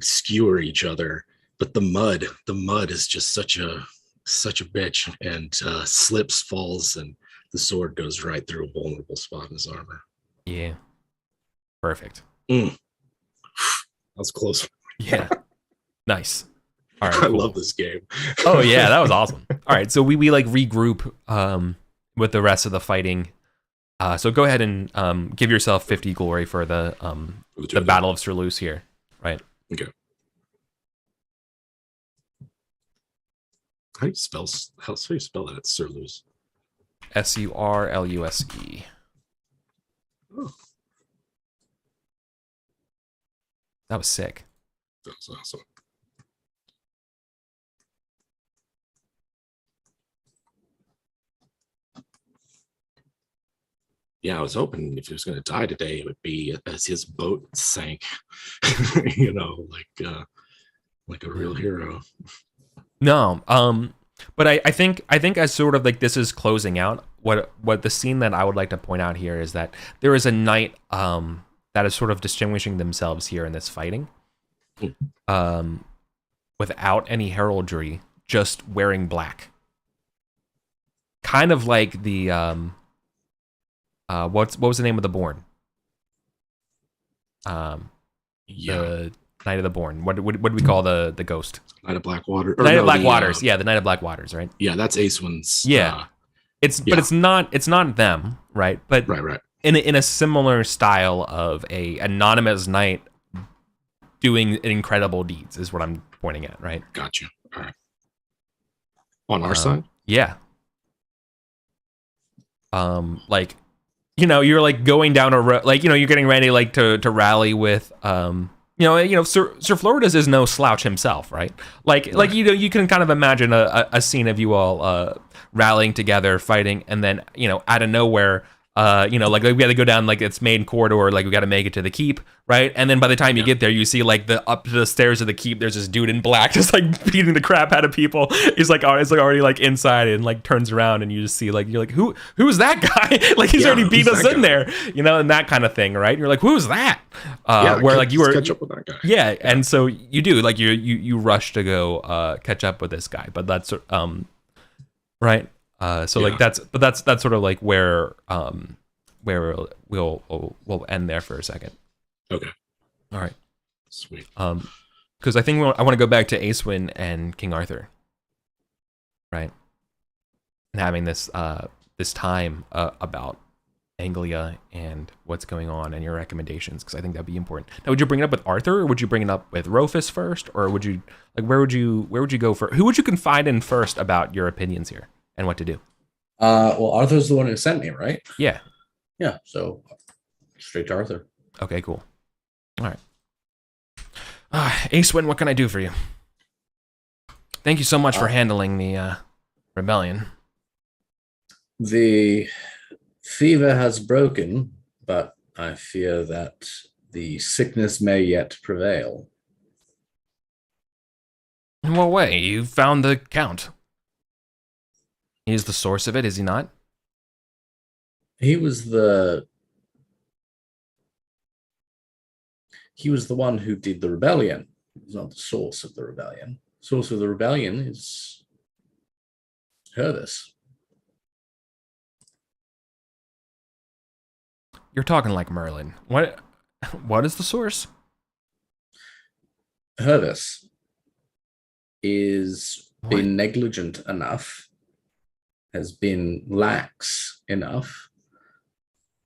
skewer each other. But the mud is just such a bitch, and slips, falls, and the sword goes right through a vulnerable spot in his armor. Yeah. Perfect. That was close. Yeah. Nice. All right. I love this game. Oh yeah, that was awesome. All right, so we like regroup with the rest of the fighting. So go ahead and give yourself 50 glory for the Battle of Sirloos here, right? Okay. How do you spell that? It's Sirloos. Surluse. Oh. That was sick. That was awesome. Yeah, I was hoping if he was going to die today, it would be as his boat sank, like a real hero. No, but I think as sort of like this is closing out, what the scene that I would like to point out here is that there is a knight that is sort of distinguishing themselves here in this fighting, without any heraldry, just wearing black. Kind of like the what was the name of the Born? The Knight of the Born. What do we call the ghost? Knight of Blackwater. Knight of Blackwaters. Yeah, the Knight of Blackwaters, right? Yeah, that's Acewin's. Yeah, but it's not them, right? But right. In a similar style of a anonymous knight doing incredible deeds is what I'm pointing at, right? Gotcha. All right. On our side? Yeah. Like, you're like going down a road, like, you're getting ready like to rally with Sir Floridas is no slouch himself, right? Like you can kind of imagine a scene of you all rallying together, fighting, and then out of nowhere like we got to go down like its main corridor, like we got to make it to the keep, right? And then by the time you get there, you see like the up to the stairs of the keep. There's this dude in black just like beating the crap out of people. He's like, it's like already like inside, and like turns around, and you just see like you're like, who's that guy? Like he's already beat us in there, and that kind of thing, right? And you're like, who's that? Where like you were catch up with that guy. Yeah, and so you do like you rush to go catch up with this guy, but that's right. Like that's sort of like where we'll end there for a second. Okay. All right. Sweet. Because I think I want to go back to Aeswin and King Arthur, right? And having this time about Anglia and what's going on and your recommendations, because I think that'd be important. Now, would you bring it up with Arthur, or would you bring it up with Rufus first, or would you like where would you go for? Who would you confide in first about your opinions here and what to do? Well, Arthur's the one who sent me, right? Yeah. Yeah. So straight to Arthur. Okay. Cool. All right. Aeswin, what can I do for you? Thank you so much for handling the rebellion. The fever has broken, but I fear that the sickness may yet prevail. In what way? You found the Count. He's the source of it, is he not? He was the one who did the rebellion. He's not the source of the rebellion. The source of the rebellion is Hervis. You're talking like Merlin. What is the source? Hervis is been negligent enough, has been lax enough,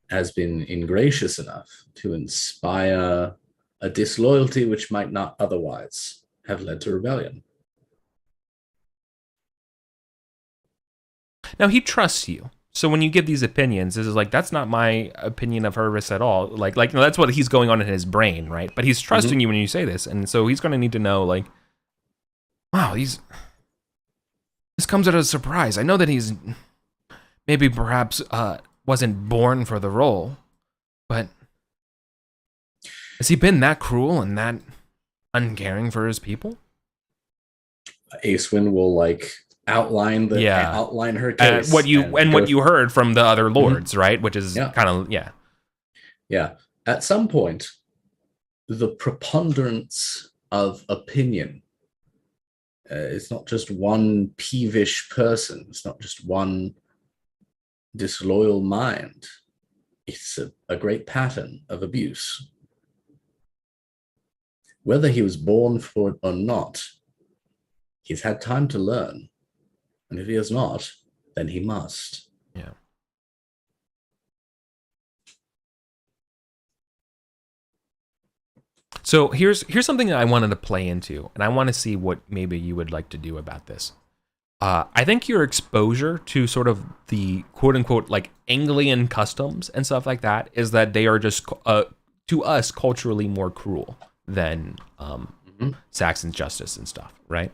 has been ingracious enough to inspire a disloyalty which might not otherwise have led to rebellion. Now, he trusts you. So when you give these opinions, this is like, that's not my opinion of Hervis at all. Like that's what he's going on in his brain, right? But he's trusting you when you say this. And so he's going to need to know, like, wow, this comes as a surprise. I know that he's maybe perhaps wasn't born for the role, but has he been that cruel and that uncaring for his people? Aeswin will outline her case. What you heard from the other lords, right? Which is kind of Yeah. At some point, the preponderance of opinion. It's not just one peevish person. It's not just one disloyal mind. It's a great pattern of abuse. Whether he was born for it or not, he's had time to learn. And if he has not, then he must. Yeah. So here's something that I wanted to play into, and I want to see what maybe you would like to do about this. I think your exposure to sort of the quote unquote like Anglian customs and stuff like that is that they are just to us culturally more cruel than Saxon justice and stuff, right?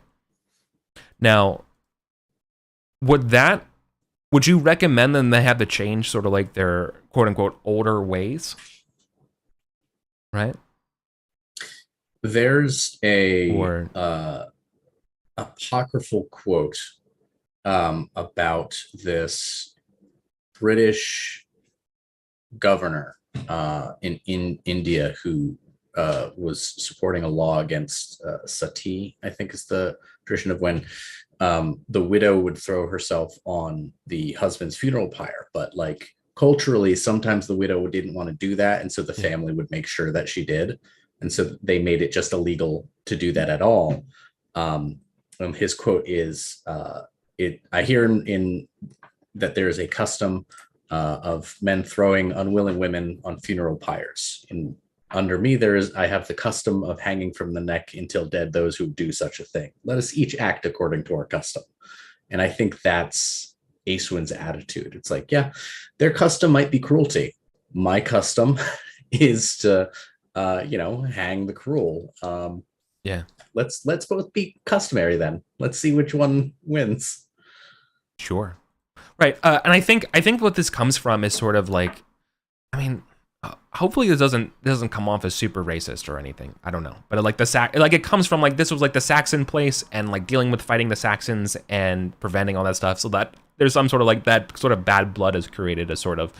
Now, would you recommend them they have to change sort of like their quote unquote older ways, right? There's a apocryphal quote about this British governor in India who was supporting a law against sati, I think is the tradition of when the widow would throw herself on the husband's funeral pyre. But culturally, sometimes the widow didn't want to do that, and so the family would make sure that she did. And so they made it just illegal to do that at all. His quote is, I hear in that there is a custom of men throwing unwilling women on funeral pyres. And under me, I have the custom of hanging from the neck until dead those who do such a thing. Let us each act according to our custom. And I think that's Aeswin's attitude. It's like, yeah, their custom might be cruelty. My custom is to hang the cruel. Let's both be customary then. Let's see which one wins. Sure. Right. And I think what this comes from is sort of like, I mean, hopefully this doesn't come off as super racist or anything. I don't know, but like it comes from like this was like the Saxon place and like dealing with fighting the Saxons and preventing all that stuff. So that there's some sort of like that sort of bad blood has created a sort of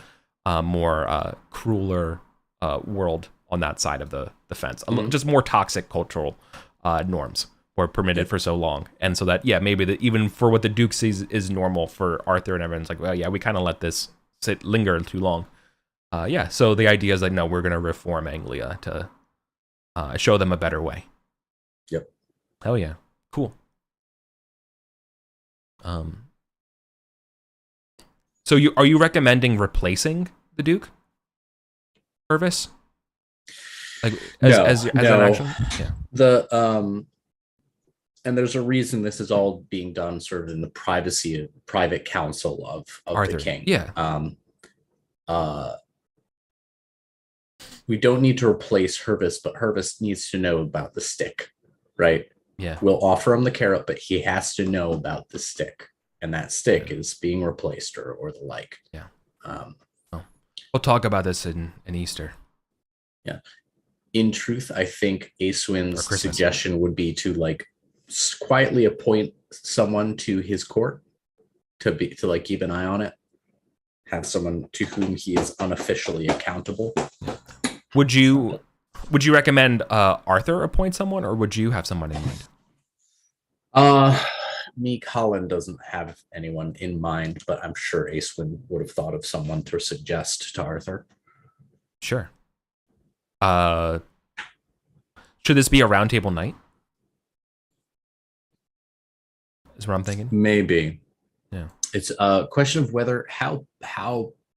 more crueler world on that side of the fence. Just more toxic cultural norms were permitted for so long, and so that maybe that even for what the Duke sees is normal for Arthur and everyone's like, well, yeah, we kind of let this linger too long. So the idea is like, no, we're going to reform Anglia to show them a better way. Yep. Hell yeah. Cool. So are you recommending replacing the Duke? Purvis? Like as an action? Yeah. And there's a reason this is all being done sort of in the privacy of private council of Arthur. the king. Yeah. We don't need to replace Hervis, but Hervis needs to know about the stick, right? Yeah. We'll offer him the carrot, but he has to know about the stick, and that stick is being replaced or the like. Yeah. We'll talk about this in Easter. Yeah. In truth, I think Aeswin's suggestion would be to like quietly appoint someone to his court to like keep an eye on it, have someone to whom he is unofficially accountable. Would you recommend Arthur appoint someone, or would you have someone in mind? Colin doesn't have anyone in mind, but I'm sure Aeswin would have thought of someone to suggest to Arthur. Sure. Should this be a roundtable night? Is what I'm thinking. Maybe. Yeah. It's a question of whether how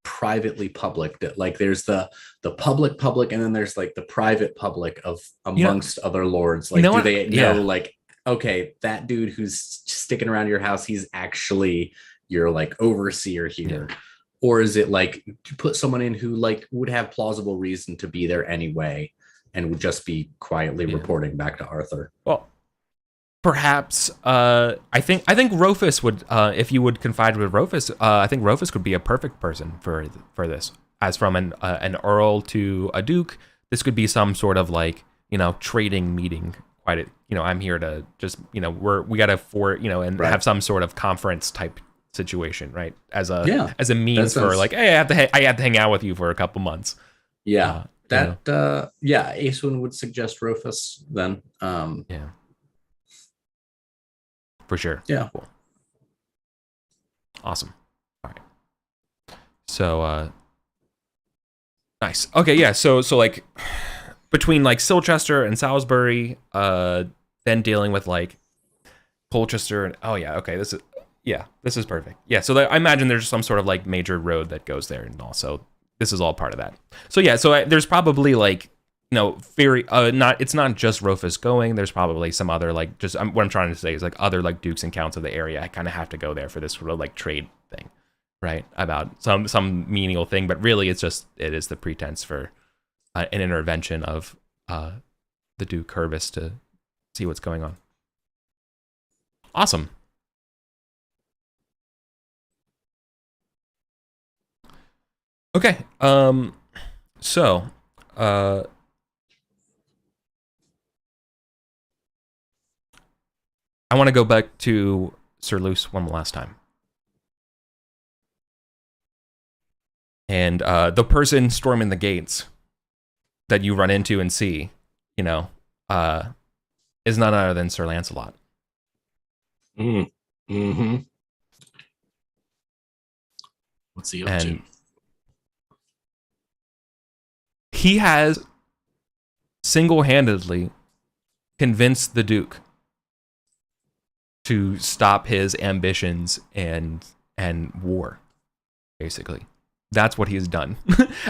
privately public that, like, there's the public and then there's like the private public of amongst other lords. Like, do they know like, okay, that dude who's sticking around your house, he's actually your like overseer here? Yeah. Or is it like to put someone in who like would have plausible reason to be there anyway and would just be quietly reporting back to Arthur? Well, perhaps I think Rofus would, if you would confide with Rofus, I think Rofus could be a perfect person for this. As from an earl to a duke, this could be some sort of like, trading meeting. I'm here to just, we got to have some sort of conference type situation, right? As a means for like, hey, I have to hang out with you for a couple months. Yeah. Aeswin would suggest Rofus then. Yeah. For sure. Yeah. Cool. Awesome. All right. So nice. Okay, yeah. So like between like Silchester and Salisbury, then dealing with like Colchester and this is perfect. Yeah, so I imagine there's some sort of like major road that goes there, and also this is all part of that. So there's probably like it's not just Rofus going. There's probably some other like what I'm trying to say is like other like dukes and counts of the area. I kind of have to go there for this sort of like trade thing, right? About some menial thing, but really it is the pretense for an intervention of the Duke Hervis to see what's going on. Awesome. Okay. So I want to go back to Sirloos one last time. And the person storming the gates that you run into and see, is none other than Sir Lancelot. Mm-hmm. What's he up to? He has single-handedly convinced the Duke to stop his ambitions and war, basically. That's what he's done.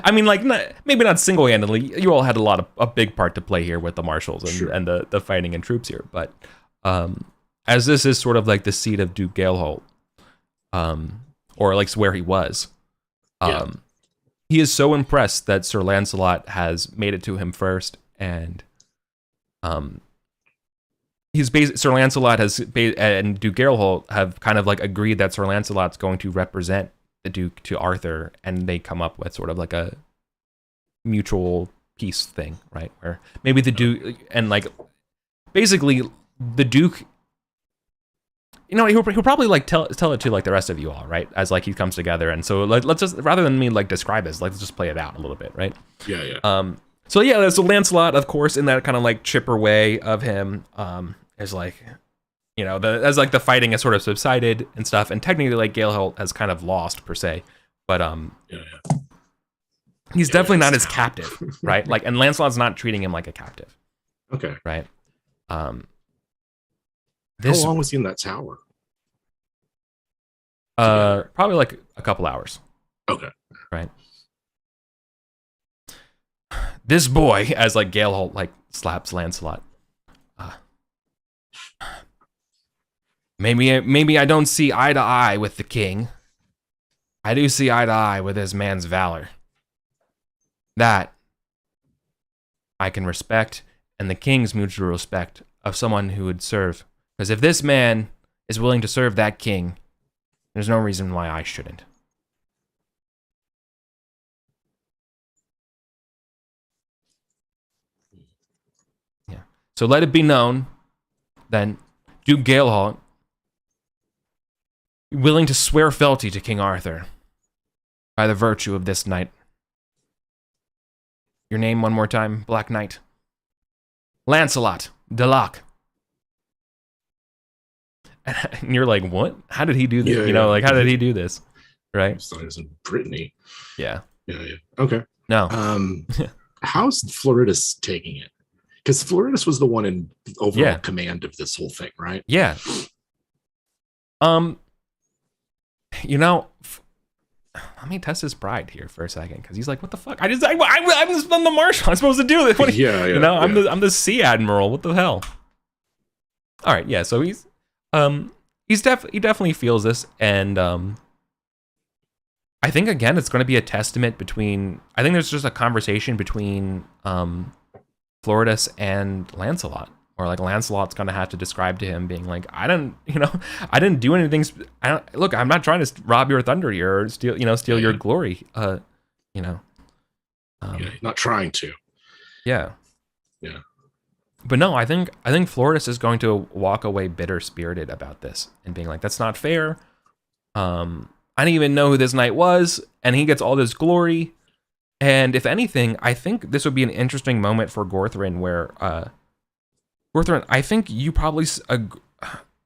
I mean, like, maybe not single-handedly. You all had a big part to play here with the marshals and the fighting and troops here. But as this is sort of like the seat of Duke Galeholt, or like where he was, he is so impressed that Sir Lancelot has made it to him first, and Sir Lancelot and Duke Geralt have kind of like agreed that Sir Lancelot's going to represent the Duke to Arthur, and they come up with sort of like a mutual peace thing, right? Where maybe the Duke and like basically the Duke, he'll probably like tell it to like the rest of you all, right? As like he comes together, and so let's just, rather than me like describe this, let's just play it out a little bit, right? Yeah. So Lancelot, of course, in that kind of like chipper way of him, is like, as like the fighting has sort of subsided and stuff, and technically like Geralt has kind of lost per se, but he's definitely not his captive, right? Like, and Lancelot's not treating him like a captive. Okay. Right. How long was he in that tower? Probably like a couple hours. Okay. Right. This boy, as like Geralt like slaps Lancelot. Maybe I don't see eye to eye with the king. I do see eye to eye with this man's valor. That I can respect, and the king's mutual respect of someone who would serve. Because if this man is willing to serve that king, there's no reason why I shouldn't. Yeah. So let it be known, then, Duke Geralt, willing to swear fealty to King Arthur by the virtue of this knight. Your name one more time, Black Knight. Lancelot de Lac. And you're like, what? How did he do this? How did he do this? Right? I thought it was in Brittany. Yeah. Yeah. Okay. No. How's Floridus taking it? Because Floridus was the one in overall command of this whole thing, right? Yeah. Let me test his pride here for a second, because he's like, "What the fuck? I'm the marshal. I'm supposed to do this. I'm the sea admiral. What the hell?" All right, yeah. So he definitely feels this, and I think again it's going to be a testament between. I think there's just a conversation between Floridus and Lancelot. Or like Lancelot's gonna have to describe to him, being like, I didn't do anything. Look, I'm not trying to rob your thunder here or steal your glory. Not trying to. Yeah. Yeah. But no, I think Floridus is going to walk away bitter spirited about this and being like, that's not fair. I didn't even know who this knight was, and he gets all this glory. And if anything, I think this would be an interesting moment for Gorthrin, where Gorthrin, I think you probably...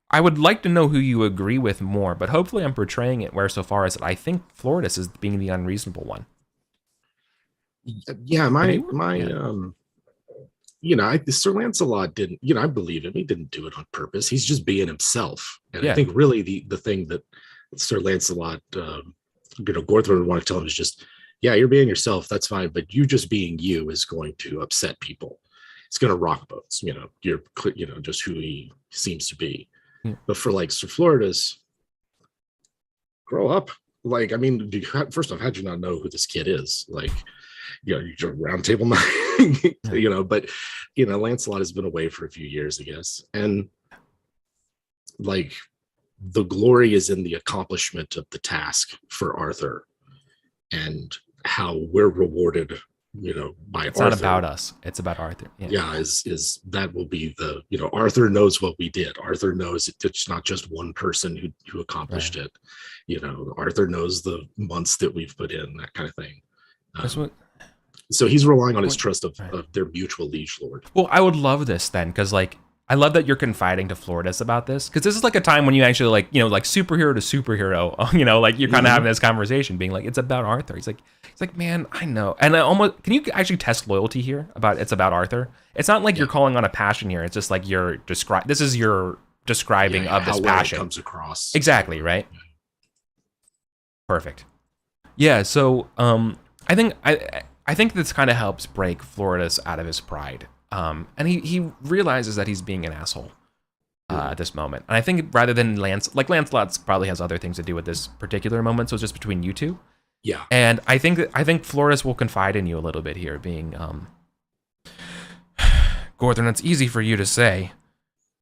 I would like to know who you agree with more, but hopefully I'm portraying it where so far as I think Floridus is being the unreasonable one. Yeah, Sir Lancelot didn't, I believe him. He didn't do it on purpose. He's just being himself. And I think really the thing that Sir Lancelot, Gorthrin would want to tell him is just, yeah, you're being yourself. That's fine. But you just being you is going to upset people. It's going to rock boats, you're, just who he seems to be. Yeah. But for like Sir Floridus, grow up. Like, I mean, first off, how'd you not know who this kid is? Like, you're round table night, but, Lancelot has been away for a few years, I guess. And like the glory is in the accomplishment of the task for Arthur and how we're rewarded by it's Arthur. Not about us, it's about Arthur. Is that will be the Arthur knows what we did. Arthur knows it's not just one person who accomplished it. Arthur knows the months that we've put in, that kind of thing. So he's relying on his trust of their mutual liege lord. Well, I would love this then, because like I love that you're confiding to Floridus about this, because this is like a time when you actually like superhero to superhero, like you're kind of having this conversation, being like, it's about Arthur. He's like, man, I know. And can you actually test loyalty here it's about Arthur? It's not like you're calling on a passion here. It's just like your describing of this passion. It comes across. Exactly. Right. Yeah. Perfect. Yeah. So, I think this kind of helps break Floridus out of his pride. And he realizes that he's being an asshole at this moment. And I think rather than Lancelot's probably has other things to do with this particular moment, so it's just between you two. Yeah. And I think Floridus will confide in you a little bit here, being Gorthrin, it's easy for you to say.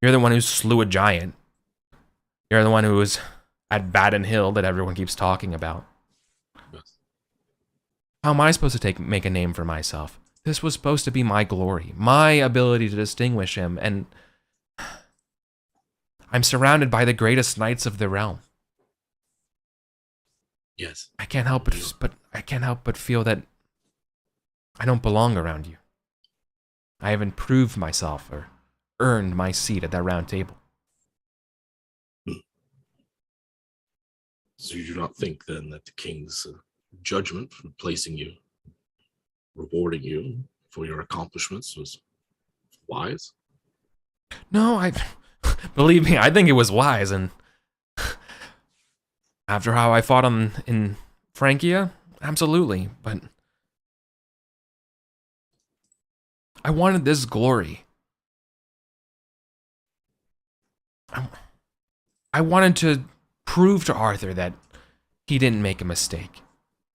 You're the one who slew a giant. You're the one who was at Baden Hill that everyone keeps talking about. Yes. How am I supposed to make a name for myself? This was supposed to be my glory, my ability to distinguish him, and I'm surrounded by the greatest knights of the realm. Yes. I can't help but feel that I don't belong around you. I haven't proved myself or earned my seat at that round table. So you do not think then that the king's judgment for placing you, rewarding you for your accomplishments was wise? No, believe me, I think it was wise, and after how I fought in Francia, absolutely, but I wanted this glory. I wanted to prove to Arthur that he didn't make a mistake.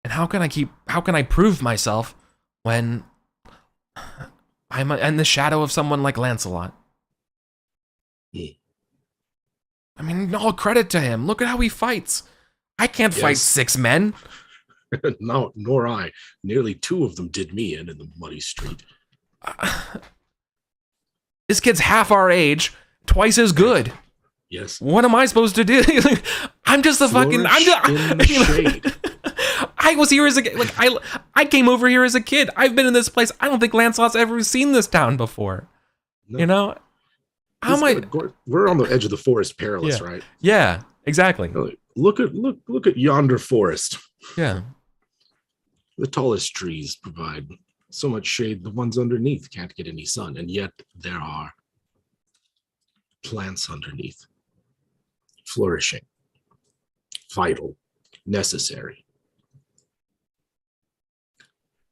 And how can I prove myself when I'm in the shadow of someone like Lancelot? I mean, all credit to him. Look at how he fights. I can't fight 6 men. No, nor I. Nearly 2 of them did me in the muddy street. This kid's half our age, twice as good. Yes. What am I supposed to do? I'm just a fucking. In the shade. I was here as a I came over here as a kid. I've been in this place. I don't think Lancelot's ever seen this town before. No. You know, how am I? We're on the edge of the forest, perilous, right? Yeah, exactly. Look at yonder forest. Yeah. The tallest trees provide so much shade. The ones underneath can't get any sun, and yet there are plants underneath, flourishing, vital, necessary.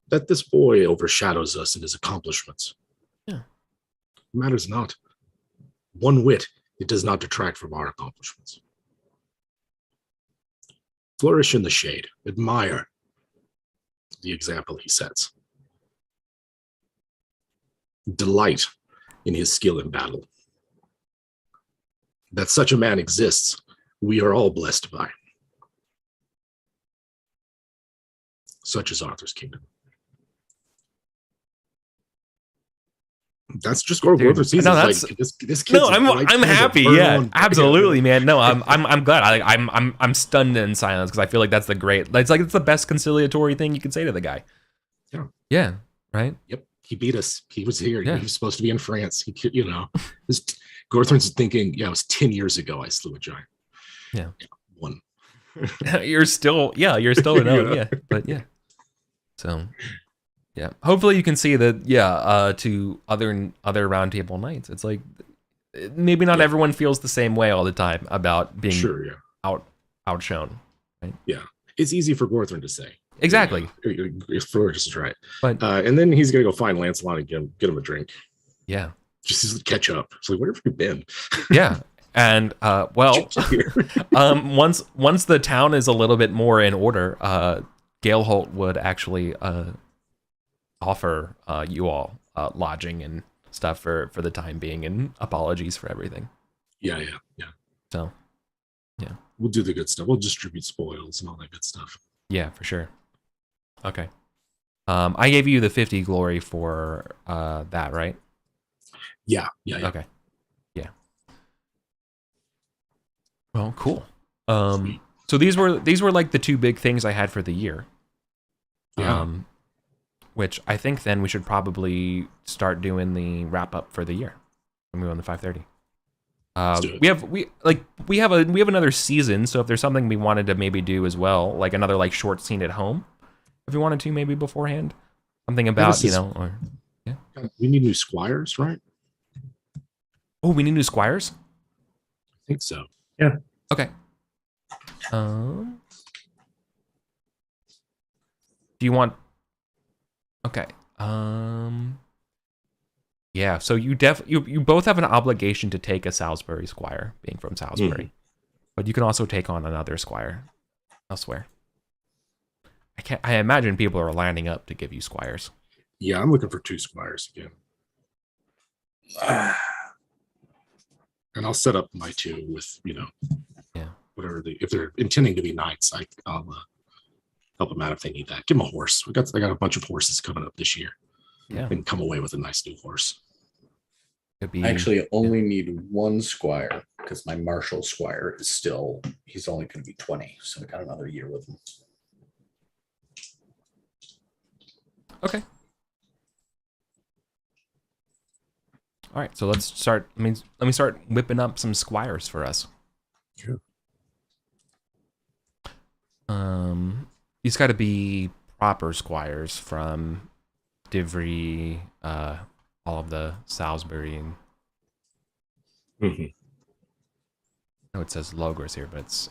That this boy overshadows us in his accomplishments. Yeah. Matters not. One whit, it does not detract from our accomplishments. Flourish in the shade. Admire the example he sets. Delight in his skill in battle. That such a man exists, we are all blessed by. Such is Arthur's kingdom. That's just what Arthur sees. No, that's like, this kid's no. I'm happy. Yeah, absolutely, man. No, I'm glad. I'm stunned in silence because I feel like that's the great. It's like it's the best conciliatory thing you can say to the guy. Yeah. Yeah. Right. Yep. He beat us. He was here. Yeah. He was supposed to be in France. Gorthron's thinking, it was 10 years ago I slew a giant. Yeah. One. You're still a no. Yeah. But yeah. So. Yeah, hopefully you can see that. Yeah, to other roundtable nights, it's like maybe not everyone feels the same way all the time about being outshone. Right? Yeah, it's easy for Gorthron to say. Exactly. Florius is right. But and then he's gonna go find Lancelot and get him a drink. Yeah, just catch up. It's like, where have you been? Yeah, and once the town is a little bit more in order, Galeholt would actually offer you all lodging and stuff for the time being, and apologies for everything. Yeah. So, yeah, we'll do the good stuff. We'll distribute spoils and all that good stuff. Yeah, for sure. Okay. I gave you the 50 glory for that, right? Yeah. Okay. Yeah. Well, cool. So these were like the 2 big things I had for the year. Yeah. Which I think then we should probably start doing the wrap up for the year when we on the 5:30. We have another season, so if there's something we wanted to maybe do as well, like another like short scene at home, if we wanted to maybe beforehand, something about we need new squires, right? Oh, we need new squires? I think so. Yeah. Okay. Do you want? Okay. Yeah. So you both have an obligation to take a Salisbury squire, being from Salisbury, but you can also take on another squire elsewhere. I imagine people are lining up to give you squires. Yeah, I'm looking for 2 squires again. And I'll set up my two with, Yeah. whatever if they're intending to be knights, I'll help them out if they need that. Give them a horse. I got a bunch of horses coming up this year. Yeah. And come away with a nice new horse. Could be. I actually only need one squire because my martial squire is he's only going to be 20. So I got another year with him. Okay. All right, so let's start. Let me start whipping up some squires for us. Sure. These got to be proper squires from Divry, all of the Salisbury, and Mm-hmm. I know it says Logres here, but it's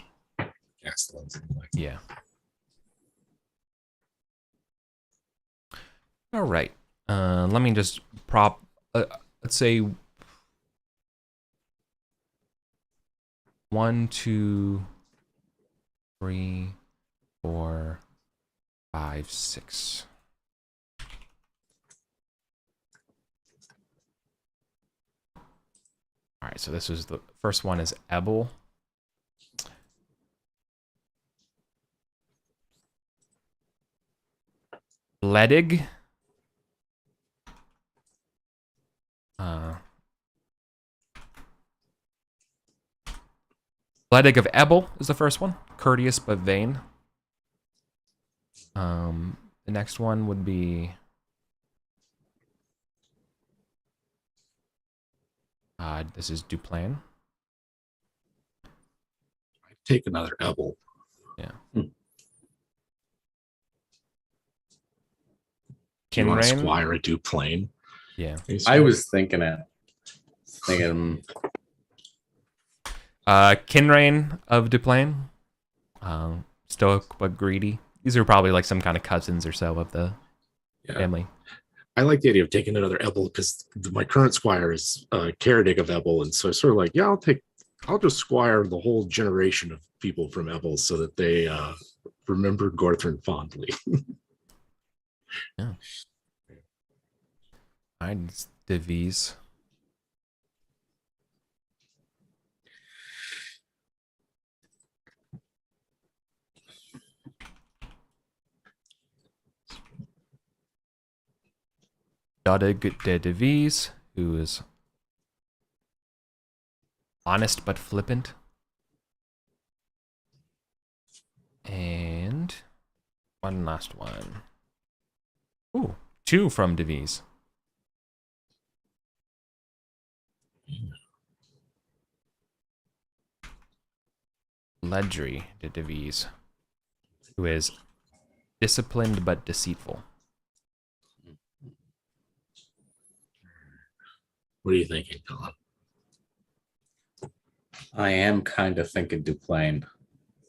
yeah. All right. Let me just let's say 1, 2, 3, 4, 5, 6. All right, so this is the first one is Ebel. Ledig. Ledig of Ebel is the first one. Courteous but vain. The next one would be this is Duplan. I'd take another Ebel. Yeah. You want a Kinrain. squire at Duplain? Yeah. I was thinking Kinrain of Duplan. Stoic but greedy. These are probably like some kind of cousins or so of the family. I like the idea of taking another Ebel because my current squire is Caradig of Ebel, and so I sort of like, I'll just squire the whole generation of people from Ebel so that they remember Gorthrin fondly. Yeah. All right, it's Devies. Dodig de Devies, who is honest but flippant. And one last one. Ooh, 2 from Devies. Ledry de Devies, who is disciplined but deceitful. What are you thinking, Colin? I am kind of thinking Duplain.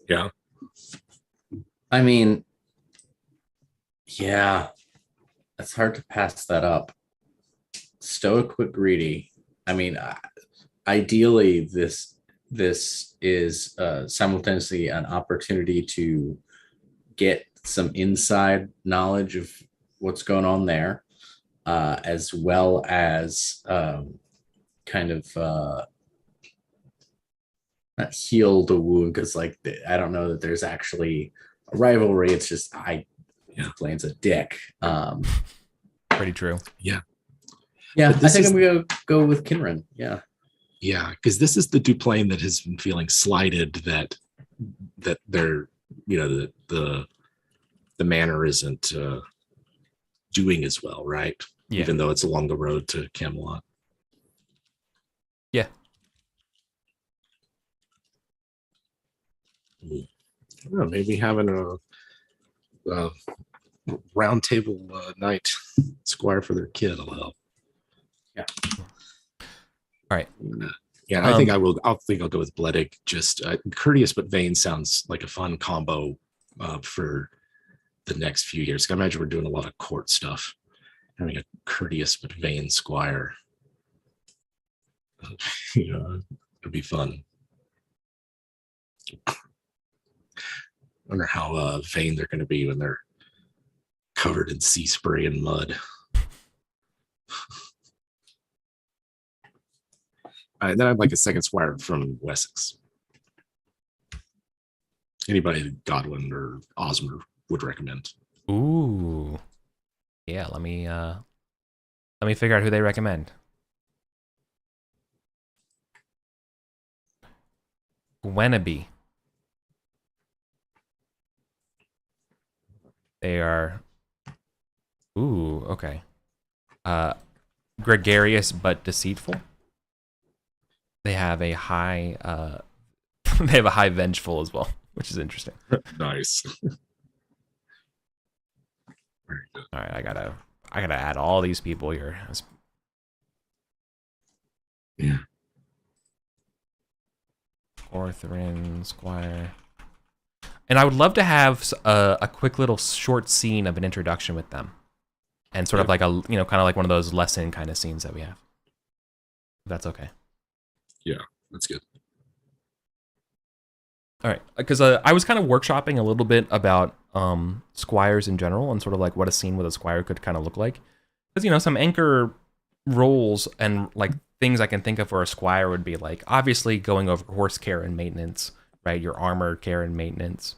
Yeah. I mean, yeah, it's hard to pass that up. Stoic but greedy. I mean, ideally, this is simultaneously an opportunity to get some inside knowledge of what's going on there, as well as kind of not heal the wound, because like I don't know that there's actually a rivalry. It's just Blaine's a dick. Pretty true. Yeah. Yeah, I think I'm gonna go with Kinran. Yeah. Yeah, because this is the Duplain that has been feeling slighted that they're the manor isn't doing as well, right? Yeah. Even though it's along the road to Camelot. Yeah. Maybe having a round table night squire for their kid will help. Yeah. All right. Yeah, I think I will. I'll go with Bledig. Just courteous but vain sounds like a fun combo for the next few years. I imagine we're doing a lot of court stuff. Having a courteous but vain squire, it'd be fun. I wonder how vain they're going to be when they're covered in sea spray and mud. And then I'd like a second squire from Wessex. Anybody that Godwin or Osmer would recommend. Ooh. Yeah, let me figure out who they recommend. Gweneby. They are ooh, okay. Gregarious but deceitful. They have a high they have a high vengeful as well, which is interesting. Nice. Very good. All right, I gotta add all these people here. Yeah. Orthrin, Squire. And I would love to have a quick little short scene of an introduction with them. And sort of like a, kind of like one of those lesson kind of scenes that we have. If that's okay. Yeah, that's good. All right, because I was kind of workshopping a little bit about squires in general and sort of like what a scene with a squire could kind of look like. Because, some anchor roles and like things I can think of for a squire would be like, obviously going over horse care and maintenance, right? Your armor care and maintenance.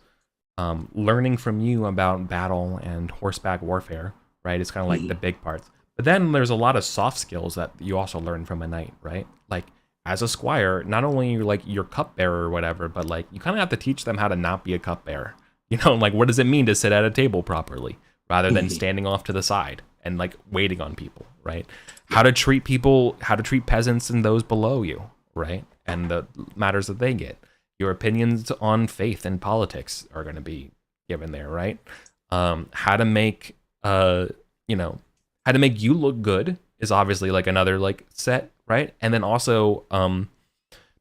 Learning from you about battle and horseback warfare, right? It's kind of like the big parts. But then there's a lot of soft skills that you also learn from a knight, right? Like as a squire, not only like your cupbearer or whatever, but like you kind of have to teach them how to not be a cupbearer. Like what does it mean to sit at a table properly rather than standing off to the side and like waiting on people, right? How to treat people, how to treat peasants and those below you, right? And the matters that they get. Your opinions on faith and politics are going to be given there, right? How to make how to make you look good is obviously like another like set, right? And then also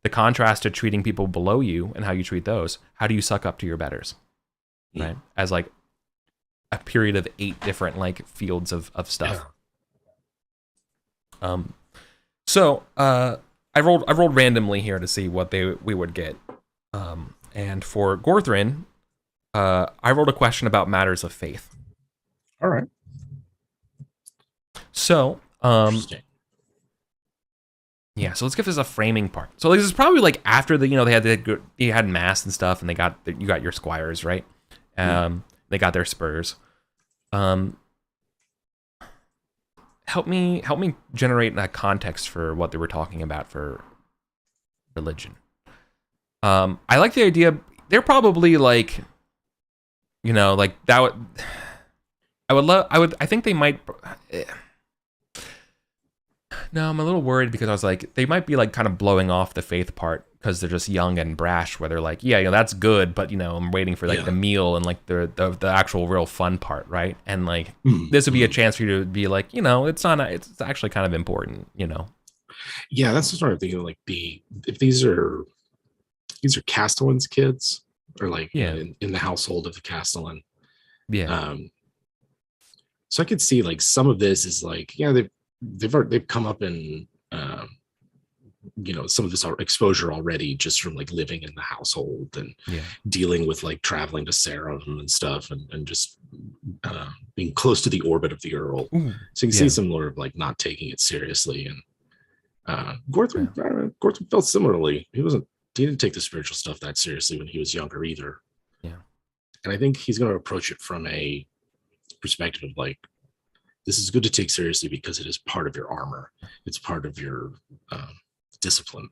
the contrast to treating people below you and how you treat those. How do you suck up to your betters, right? As like a period of 8 different like fields of stuff. Yeah. So I rolled randomly here to see what we would get. And for Gorthrin, I rolled a question about matters of faith. All right. So, yeah. So let's give this a framing part. So this is probably like after they had mass and stuff, and you got your squires, right? They got their spurs. Help me generate a context for what they were talking about for religion. I like the idea. They're probably like, like that would. I think they might. No, I'm a little worried because I was like, they might be like kind of blowing off the faith part because they're just young and brash. Where they're like, yeah, that's good, but I'm waiting for like the meal and like the actual real fun part, right? And like this would be a chance for you to be like, it's actually kind of important, Yeah, that's the sort of thinking. Like if these are Castellan's kids, or like in the household of the Castellan. Yeah. So I could see like some of this is like, they've come up in some of this exposure already just from like living in the household and dealing with like traveling to Sarum and stuff and just being close to the orbit of the Earl. Ooh, so you can see some more of like not taking it seriously. And Gorthrin felt similarly. He didn't take the spiritual stuff that seriously when he was younger either. Yeah. And I think he's going to approach it from a perspective of like, this is good to take seriously because it is part of your armor. It's part of your discipline.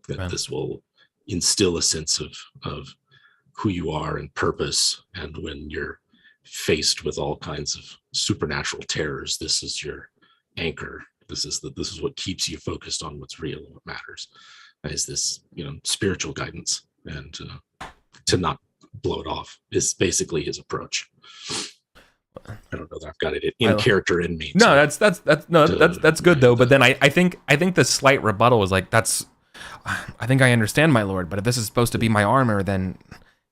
This will instill a sense of who you are and purpose. And when you're faced with all kinds of supernatural terrors, this is your anchor. This is what keeps you focused on what's real and what matters. Is this spiritual guidance, and to not blow it off is basically his approach. I don't know that I've got it in character in me. No, that's good though. But then I think the slight rebuttal is like, I think I understand, my lord, but if this is supposed to be my armor, then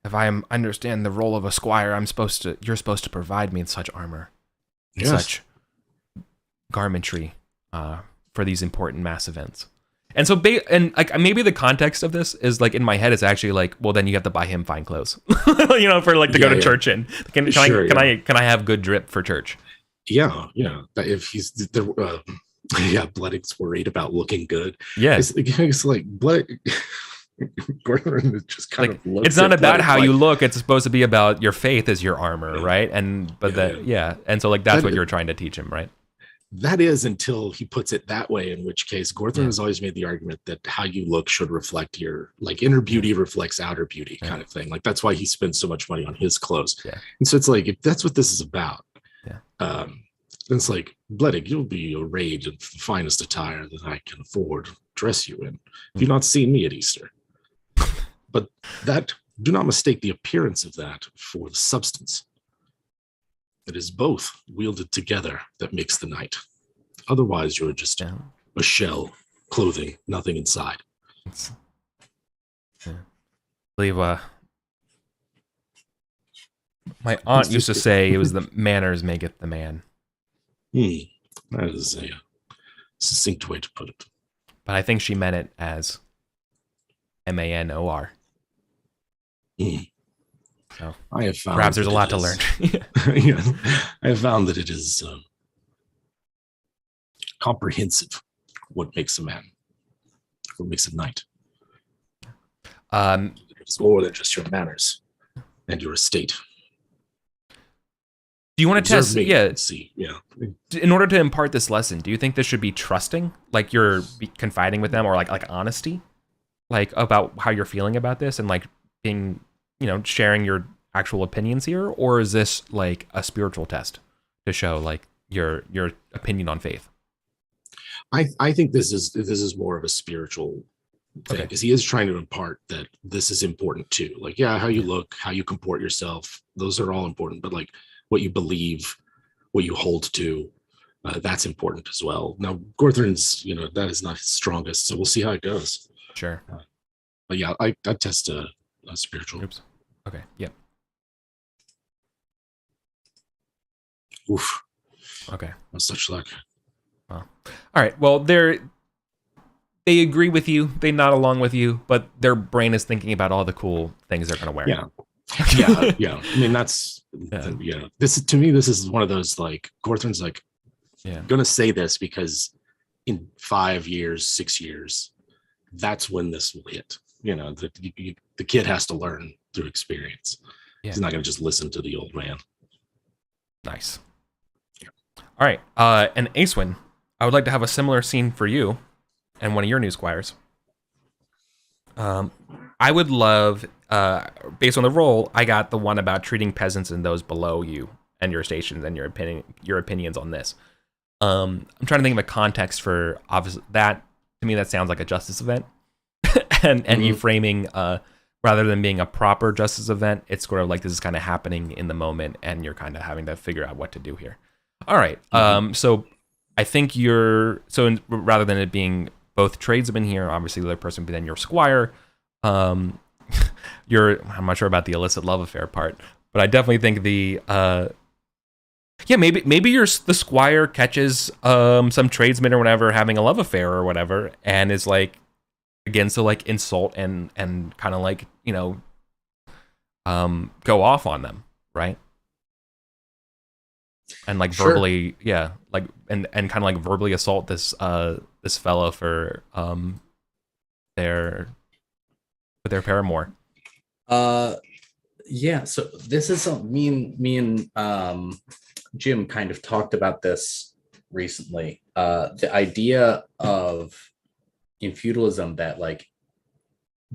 if I understand the role of a squire, you're supposed to provide me such armor, such garmentry for these important mass events. And so, like maybe the context of this is like in my head, it's actually like, well, then you have to buy him fine clothes, for like to go to church in. Can I have good drip for church? Yeah. If he's Yeah, Blooding's worried about looking good. Yeah. It's like Blood. Gordon just kind Like, of looks. it's not at about Blood how like, you look. It's supposed to be about your faith as your armor, Yeah. right? And but Yeah, that yeah. And so like that's That- what you're trying to teach him, right? That is until he puts it that way, in which case Gorthron Yeah. has always made the argument that how you look should reflect your like inner beauty reflects outer beauty kind of thing. Like that's why he spends so much money on his clothes. Yeah. And so it's like if that's what this is about, Yeah. then it's like Bledig, you'll be arrayed in the finest attire that I can afford to dress you in. If you've not seen me at Easter. But that do not mistake the appearance of that for the substance. It is both wielded together that makes the knight. Otherwise, you're just Yeah. a shell, clothing, nothing inside. I believe my aunt used to say it was the manners maketh the man. That is a succinct way to put it. But I think she meant it as MANOR. So I have found perhaps there's a that lot to it learn. is- yeah, I have found that it is comprehensive. What makes a man? What makes a knight? It's more than just your manners and your estate. Do you want to Observe test? me Yeah. and see. Yeah. In order to impart this lesson, do you think this should be trusting, like you're confiding with them, or like honesty, like about how you're feeling about this, and like being, sharing your actual opinions here, or is this like a spiritual test to show like your opinion on faith? I think this is more of a spiritual thing, because he is trying to impart that this is important too. Like, yeah, how you look, how you comport yourself, those are all important, but like what you believe, what you hold to, that's important as well. Now, Gorthron's, that is not his strongest, so we'll see how it goes. Sure. But yeah, I test a spiritual. Oops. Okay. Yep. Oof. Okay. Such luck. Well, all right. Well, they agree with you. They nod along with you, but their brain is thinking about all the cool things they're gonna wear. Yeah. Yeah. I mean, that's This is, to me, this is one of those like Gorthron's like, I'm gonna say this because in 5 years, 6 years, that's when this will hit. The kid has to learn through experience. Yeah. He's not gonna just listen to the old man. Nice. All right. And Acewin, I would like to have a similar scene for you and one of your new squires. I would love, based on the role, I got the one about treating peasants and those below you and your stations and your opinions on this. I'm trying to think of a context for obviously that. To me, that sounds like a justice event, and you framing rather than being a proper justice event, it's sort of like this is kind of happening in the moment, and you're kind of having to figure out what to do here. All right. So I think rather than it being both tradesmen here, obviously the other person, but then your squire. I'm not sure about the illicit love affair part, but I definitely think maybe the squire catches some tradesman or whatever having a love affair or whatever, and is like begins to like insult and kind of like go off on them, right? And like verbally, like and kind of like verbally assault this fellow for their paramour. So this is something me and Jim kind of talked about this recently. The idea of in feudalism that like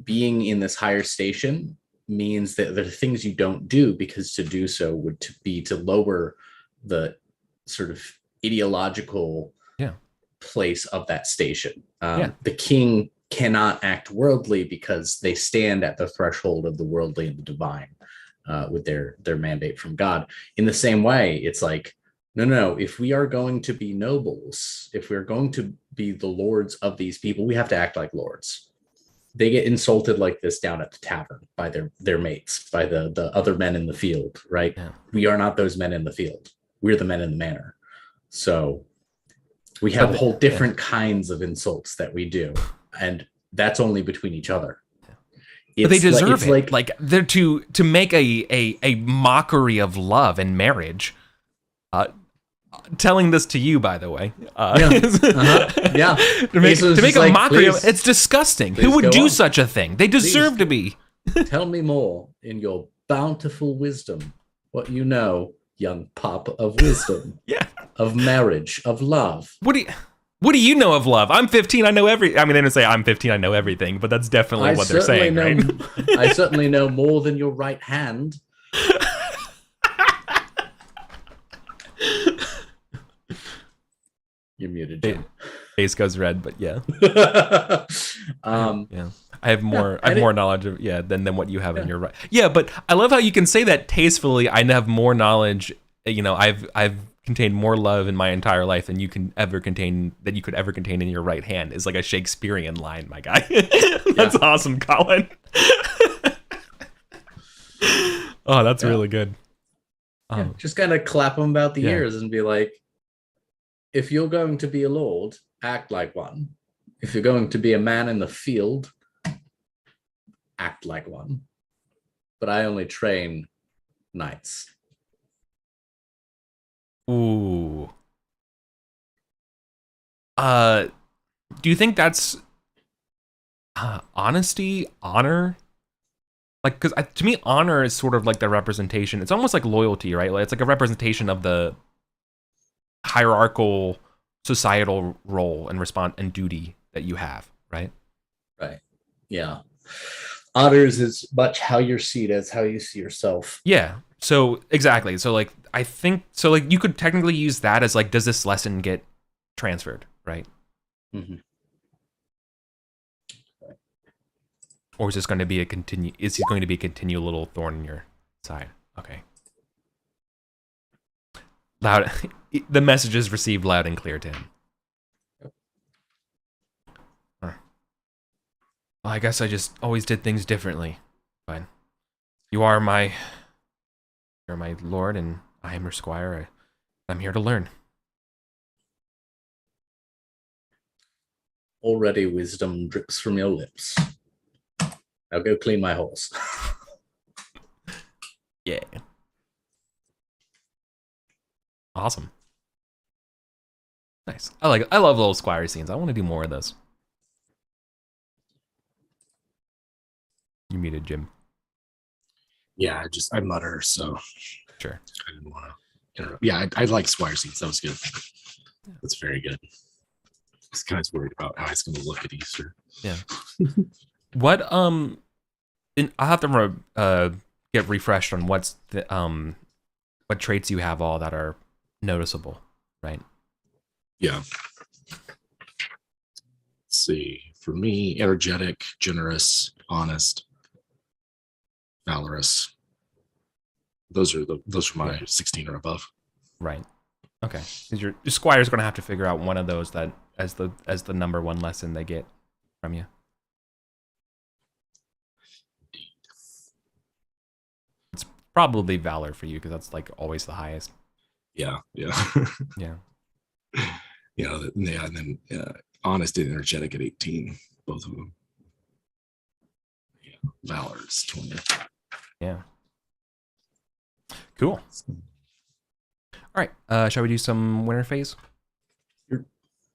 being in this higher station means that there are things you don't do, because to do so would be to lower the sort of ideological place of that station. The king cannot act worldly because they stand at the threshold of the worldly and the divine with their mandate from God. In the same way, it's like, no, if we are going to be nobles, if we're going to be the lords of these people, we have to act like lords. They get insulted like this down at the tavern by their mates, by the other men in the field, right? Yeah. We are not those men in the field. We're the men in the manor. So we have a whole different kinds of insults that we do. And that's only between each other. But they deserve it. Like they're to make a mockery of love and marriage. telling this to you, by the way. Yeah. To make a like, mockery of please, it's disgusting. please Who would go do on. such a thing? They deserve Please. to be. tell me more in your bountiful wisdom, what you know, young pup, of wisdom, Yeah. of marriage, of love. What do you know of love? I'm 15. I know every. I mean, they didn't say I'm 15. I know everything, but that's definitely what they're saying, right? I certainly know more than your right hand. You're muted, Jim. Face goes red, but yeah. Yeah. I have more. I have more knowledge of than what you have in your right. Yeah, but I love how you can say that tastefully. I have more knowledge. You know, I've contained more love in my entire life than you could ever contain in your right hand. Is like a Shakespearean line, my guy. That's awesome, Colin. Oh, that's really good. Just kind of clap them about the ears and be like, if you're going to be a lord, act like one. If you're going to be a man in the field, act like one. But I only train knights. Ooh. Do you think that's honesty, honor? Like, because to me, honor is sort of like the representation. It's almost like loyalty, right? Like, it's like a representation of the hierarchical societal role and and duty that you have, right? Right. Yeah. Honors is much how you're seen as, how you see yourself. Yeah. So exactly. So like, I think so. Like, you could technically use that as like, does this lesson get transferred, right? Mm-hmm. Or is this going to be a continue? Is he going to be a continual little thorn in your side? Okay. Loud. The message is received loud and clear to him. Huh. Well, I guess I just always did things differently. Fine. You're my lord, and I am your squire. I'm here to learn. Already wisdom drips from your lips. Now go clean my horse. Yeah. Awesome. Nice. I love little squire scenes. I want to do more of those. You muted, Jim. Yeah, I mutter, so Sure. I didn't want to interrupt. Yeah, I like Squire scenes. That was good. That's very good. I was kind of worried about how it's going to look at Easter. Yeah. What I'll have to get refreshed on what traits you have all that are noticeable, right? Yeah. Let's see. For me, energetic, generous, honest, valorous. Those are my 16 or above. Right. Okay. Because your squire's going to have to figure out one of those that as the number one lesson they get from you. It's probably valor for you because that's like always the highest. Yeah. Yeah. And then honest and energetic at 18, both of them. Yeah, valor is 20. Yeah. Cool. All right. Shall we do some winter phase?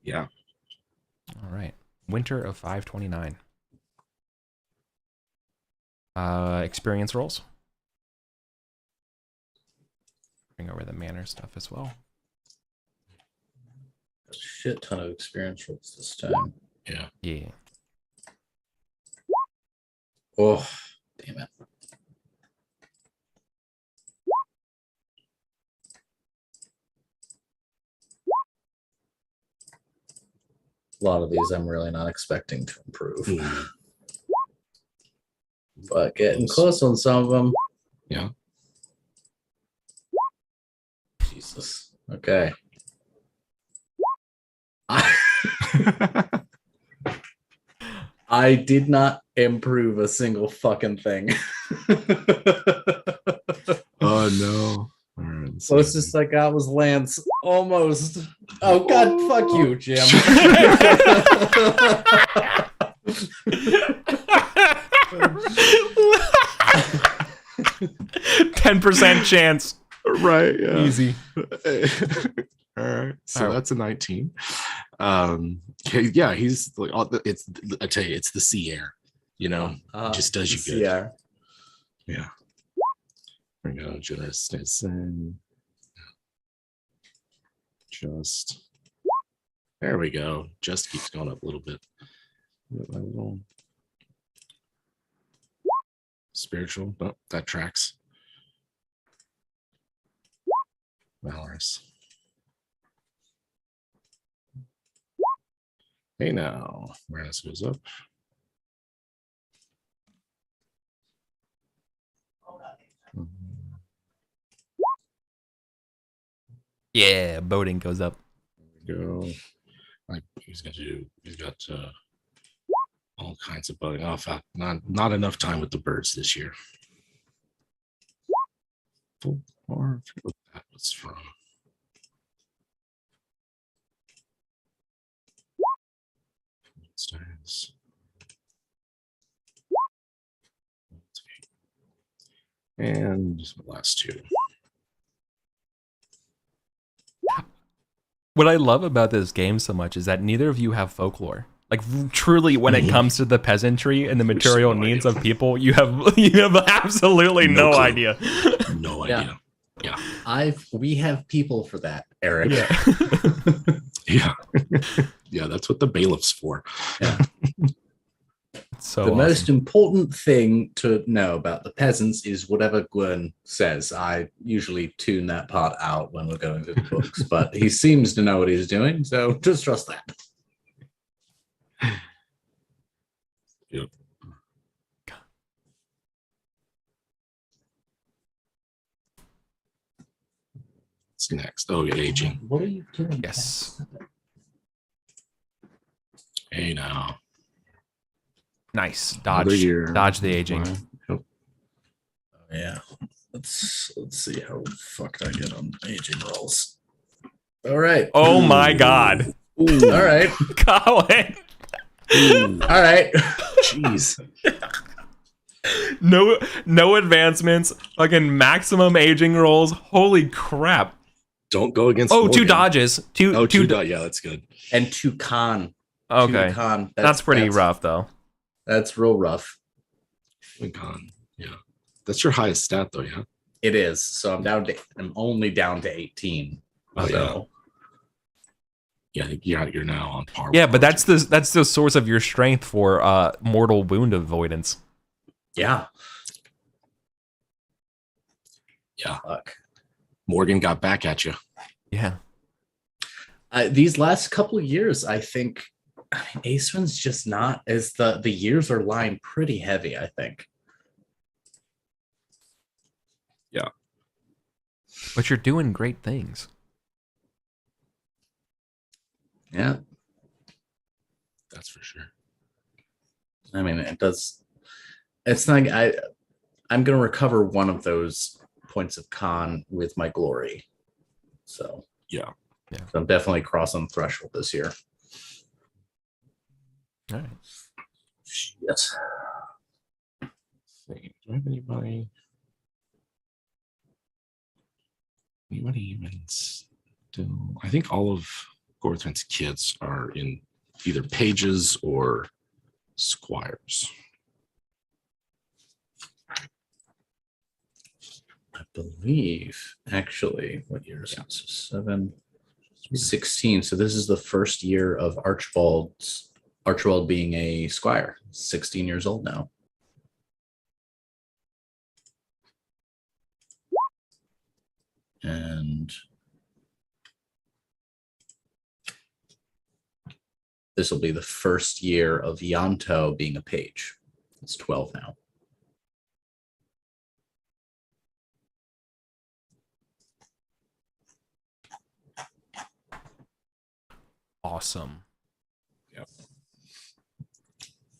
Yeah. All right. Winter of 529. Experience rolls. Bring over the manor stuff as well. A shit ton of experience rolls this time. Yeah. Yeah. Oh, damn it. A lot of these I'm really not expecting to improve. But getting close on some of them. Yeah. Jesus. Okay. I did not improve a single fucking thing. Oh no. All right, Closest I got was Lance. Almost. Oh god, fuck you, Jim. 10% chance. Right. Yeah. Easy. All All right, so All right. that's a 19. He's like, I tell you, it's the sea air, just does you good. Yeah. There we go, generousness and just there we go. Just keeps going up a little bit. Spiritual, but that tracks. Valorous. Hey now, awareness goes up. Yeah, boating goes up. There we go. He's got all kinds of boating. Oh, fuck. Not enough time with the birds this year. Or what that was from. Stars. And the last two. What I love about this game so much is that neither of you have folklore. Like truly, when it comes to the peasantry and the material needs of people, you have absolutely no idea. No idea. Yeah. We have people for that, Eric. Yeah. Yeah, that's what the bailiff's for. Yeah. So the awesome. most important thing to know about the peasants is whatever Gwyn says. I usually tune that part out when we're going through the books, but he seems to know what he's doing, so just trust that. Yep. What's next? Oh, yeah, aging. What are you doing? Yes. Hey now. Nice. Another Dodge. year. Dodge the aging. Yep. Yeah. Let's see how fucked I get on aging rolls. All right. Oh my god. Ooh. All right. Colin. Ooh. All right. Jeez. No advancements. Fucking maximum aging rolls. Holy crap. Don't go against Oh, Morgan. 2 dodges. Two yeah, that's good. And two con. Okay. Two con. That's pretty rough though. That's real rough. Con. Yeah. That's your highest stat though, yeah. It is. So I'm only down to 18. Oh, so. Yeah, I think you're now on par. Yeah, with but that's Archie. the source of your strength for mortal wound avoidance. Yeah. Yeah. Fuck. Morgan got back at you. Yeah. These last couple of years, I think Aceman's just not as the years are lying pretty heavy, I think. Yeah. But you're doing great things. Yeah. That's for sure. I mean, it does. It's not. I'm going to recover one of those points of con with my glory. So Yeah. Yeah. So I'm definitely crossing the threshold this year. All right. Yes. Do I have anybody? Anybody even still? I think all of Gorthrin's kids are in either pages or squires. I believe, actually, what year is it? 16. So this is the first year of Archibald being a squire. 16 years old now. And this will be the first year of Yanto being a page. It's 12 now. Awesome. Yep.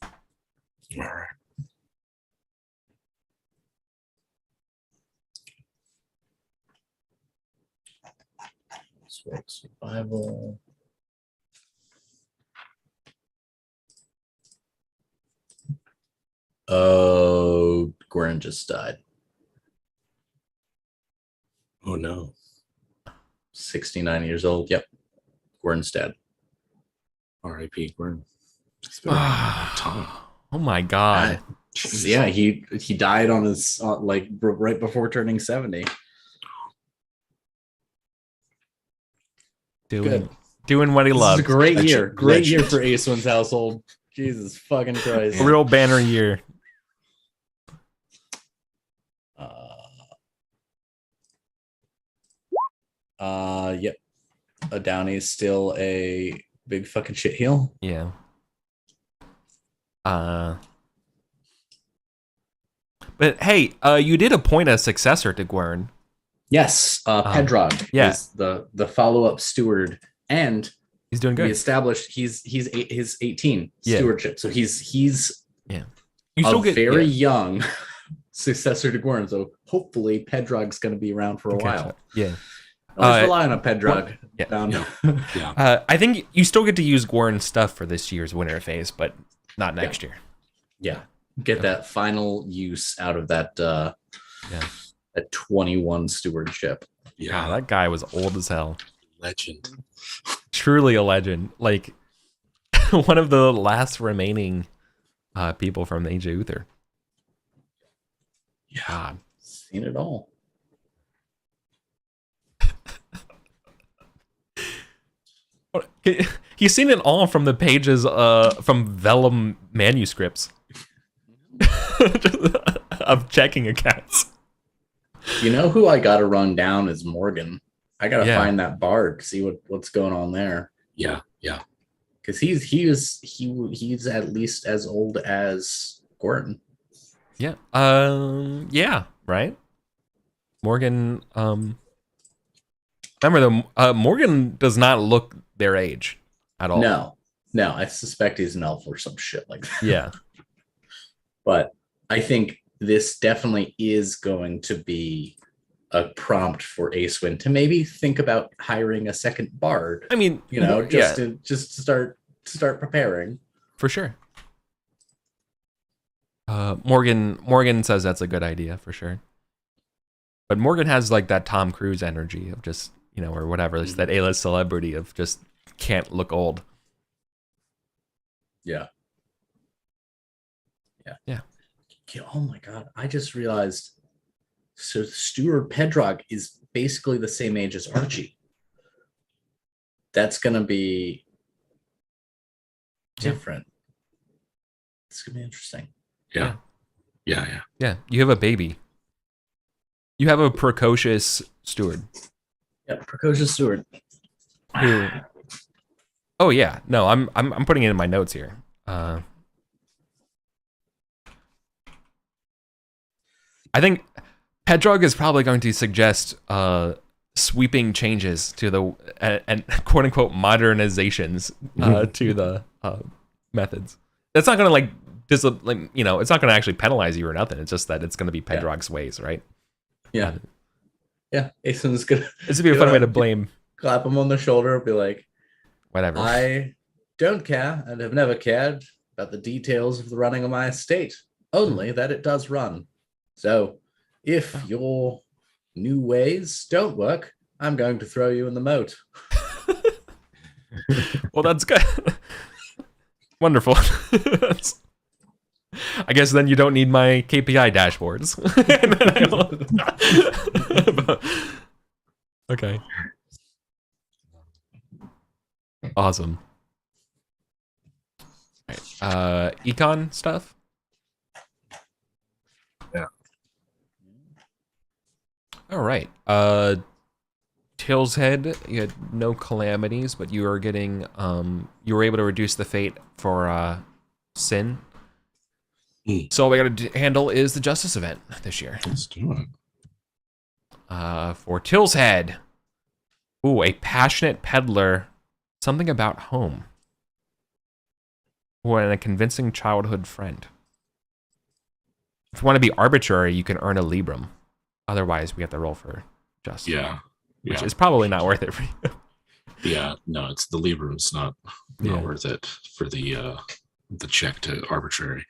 All right. Survival. Oh, Gwen just died. Oh no. 69 years old. Yep. Gordon's dead. R.I.P. Gordon. It's been a long time. Oh my god. Yeah, he died on his like right before turning 70. Doing what he This loves. is a great year. Great year Legend. for Acewin's household. Jesus fucking Christ. A real banner year. Yep. A Downey's still a big fucking shitheel. Yeah. But hey, you did appoint a successor to Gwern. Yes, Pedrog yeah. is the follow-up steward, and He's doing we good. established his 18 stewardship. So he's You still a get very young successor to Gwern. So hopefully Pedrog's going to be around for a Okay, while. Yeah. Always rely on a Pedrog. Yeah. Down. Yeah. I think you still get to use Gwern stuff for this year's winter phase, but not next year. Yeah. Get that final use out of that that 21 stewardship. Yeah. God, that guy was old as hell. Legend. Truly a legend. Like one of the last remaining people from the Age of Uther. Yeah. God. Seen it all. He's seen it all from the pages from vellum manuscripts of checking accounts. You know who I got to run down is Morgan. I got to Yeah. find that bard, see what's going on there. Yeah. Yeah. Because he's at least as old as Gordon. Yeah. Yeah. Right. Morgan. Remember though, Morgan does not look their age at all. No, I suspect he's an elf or some shit like that. Yeah. But I think this definitely is going to be a prompt for Acewin to maybe think about hiring a second bard. I mean, You know, yeah, to start preparing. for sure. Morgan says that's a good idea for sure. But Morgan has like that Tom Cruise energy of just, you know, or whatever, it's that A-list celebrity of just can't look old. Yeah. Yeah. Oh my god! I just realized. So Steward Pedrog is basically the same age as Archie. That's gonna be different. It's gonna be interesting. Yeah. Yeah. Yeah. Yeah, you have a baby. You have a precocious steward. Yeah, precocious steward. Who? Oh yeah, no, I'm putting it in my notes here. I think Pedrog is probably going to suggest sweeping changes to the and quote unquote modernizations to the methods. That's not going to it's not going to actually penalize you or nothing. It's just that it's going to be Pedrog's ways, right? Yeah. Yeah. Aeson's gonna This would be a fun way to blame clap him on the shoulder and be like, whatever. I don't care and have never cared about the details of the running of my estate, only that it does run. So if your new ways don't work, I'm going to throw you in the moat. Well, that's good. Wonderful. I guess then you don't need my KPI dashboards. Okay. Awesome. All right. Econ stuff? Yeah. All right. Tail's Head, you had no calamities, but you are getting you were able to reduce the fate for Sin. So all we got to handle is the Justice event this year. Let's do it. For Till's Head. Ooh, a passionate peddler. Something about home. Ooh, and a convincing childhood friend. If you want to be arbitrary, you can earn a Librum. Otherwise, we have to roll for Justice. Yeah. Which is probably not worth it for you. Yeah. No, it's the Librum's not worth it for the check to arbitrary.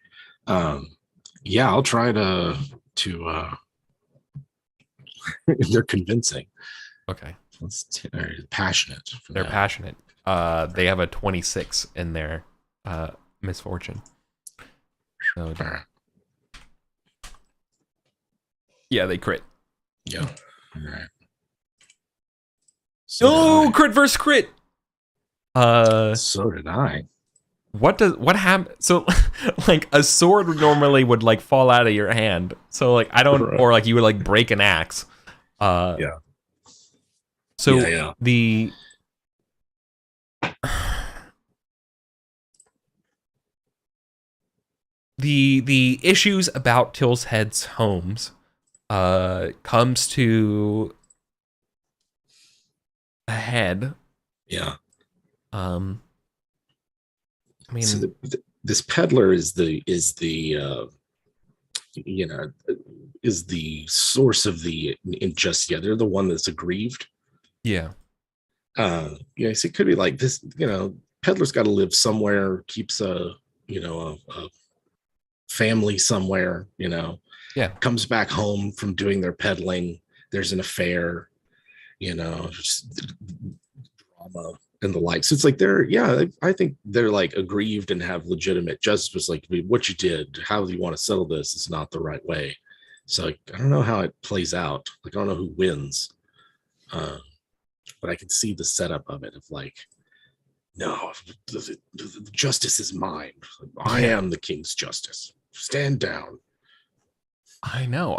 Yeah, I'll try to they're convincing. Okay. Passionate. For They're that. passionate. They have a 26 in their misfortune. So, All right. yeah, they crit. Yeah. All right. Oh, crit versus crit. So did I. What happen? So, like, a sword normally would like fall out of your hand. So, like, I don't, Right. or like you would like break an axe. Yeah. So Yeah. the issues about Till's Head's homes comes to a head. Yeah. I mean, So this peddler is the is the source of the injustice. Yeah, they're the one that's aggrieved. yeah, Yeah, so it could be like this. Peddler's got to live somewhere, keeps a family somewhere. yeah, Comes back home from doing their peddling. There's an affair. Just drama and the like. So it's like I think they're like aggrieved and have legitimate justice. Like, what you did, how do you want to settle this? It's not the right way. So like, I don't know how it plays out. Like, I don't know who wins. But I can see the setup of it of like, no, the justice is mine. I am the king's justice. Stand down. I know.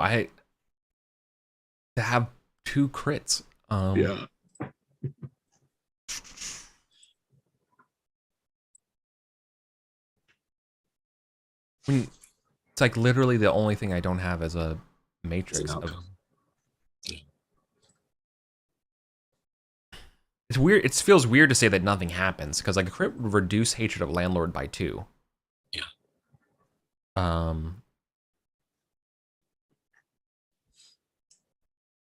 To have 2 crits. Yeah. I mean, it's like literally the only thing I don't have as a matrix. It's weird. It feels weird to say that nothing happens because like a crit would reduce hatred of landlord by 2. Yeah.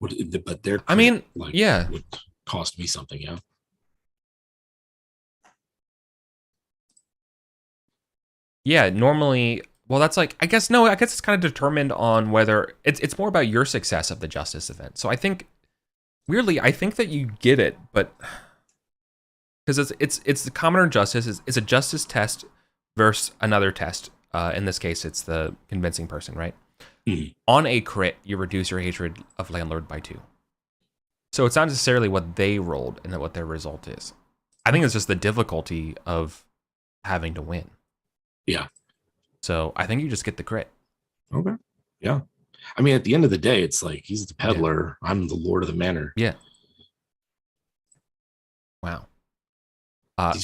But their I mean, like, would cost me something. Yeah. Yeah, normally, well, that's like, I guess it's kind of determined on whether it's more about your success of the justice event. So I think, weirdly, I think that you get it, but because it's the commoner justice, it's a justice test versus another test. In this case, it's the convincing person, right? Mm-hmm. On a crit, you reduce your hatred of landlord by 2. So it's not necessarily what they rolled and what their result is. I think it's just the difficulty of having to win. Yeah. So I think you just get the crit. Okay. Yeah. I mean, at the end of the day, it's like he's the peddler. Yeah. I'm the lord of the manor. Yeah. Wow.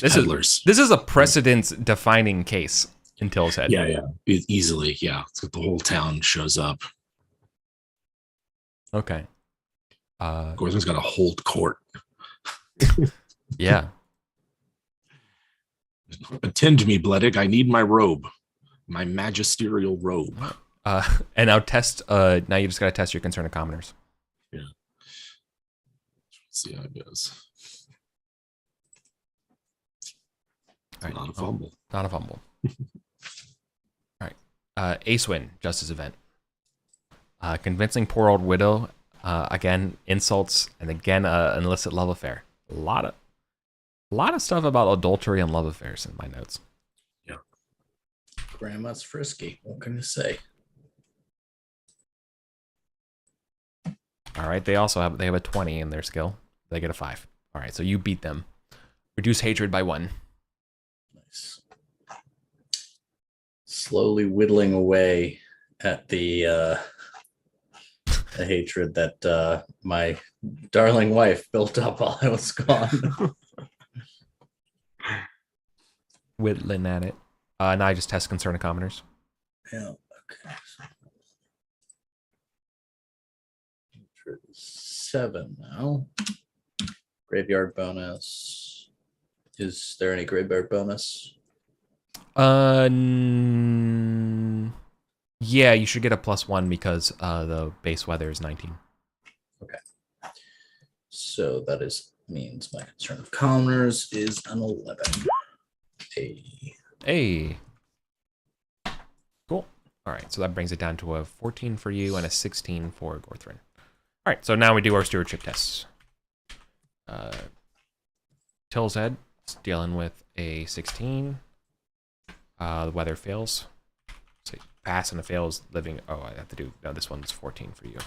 This is a precedent-defining case in Till's Head. Yeah. Easily. Yeah. It's got the whole town shows up. Okay. Gordon's got to hold court. Yeah. Attend to me, Bledig. I need my robe, my magisterial robe. And now test. Now you just got to test your concern of commoners. Yeah. Let's see how it goes. Right. Not a fumble. Not a fumble. All right. Ace win, justice event. Convincing poor old widow. Again, insults, and again, an illicit love affair. A lot of stuff about adultery and love affairs in my notes. Yeah. Grandma's frisky. What can you say? All right. They have a 20 in their skill. They get a 5. All right. So you beat them. Reduce hatred by 1. Nice. Slowly whittling away at the hatred that my darling wife built up while I was gone. Whittling at it. Now I just test concern of commoners. Yeah. Okay. 7 now. Graveyard bonus. Is there any graveyard bonus? Yeah, you should get a +1 because the base weather is 19. Okay. So that means my concern of commoners is an 11. Hey. Cool. All right, so that brings it down to a 14 for you and a 16 for Gorthrin. All right, so now we do our stewardship tests. Till's Head is dealing with a 16. The weather fails. So pass and a fails. Living. Oh, I have to do. No, this one's 14 for you.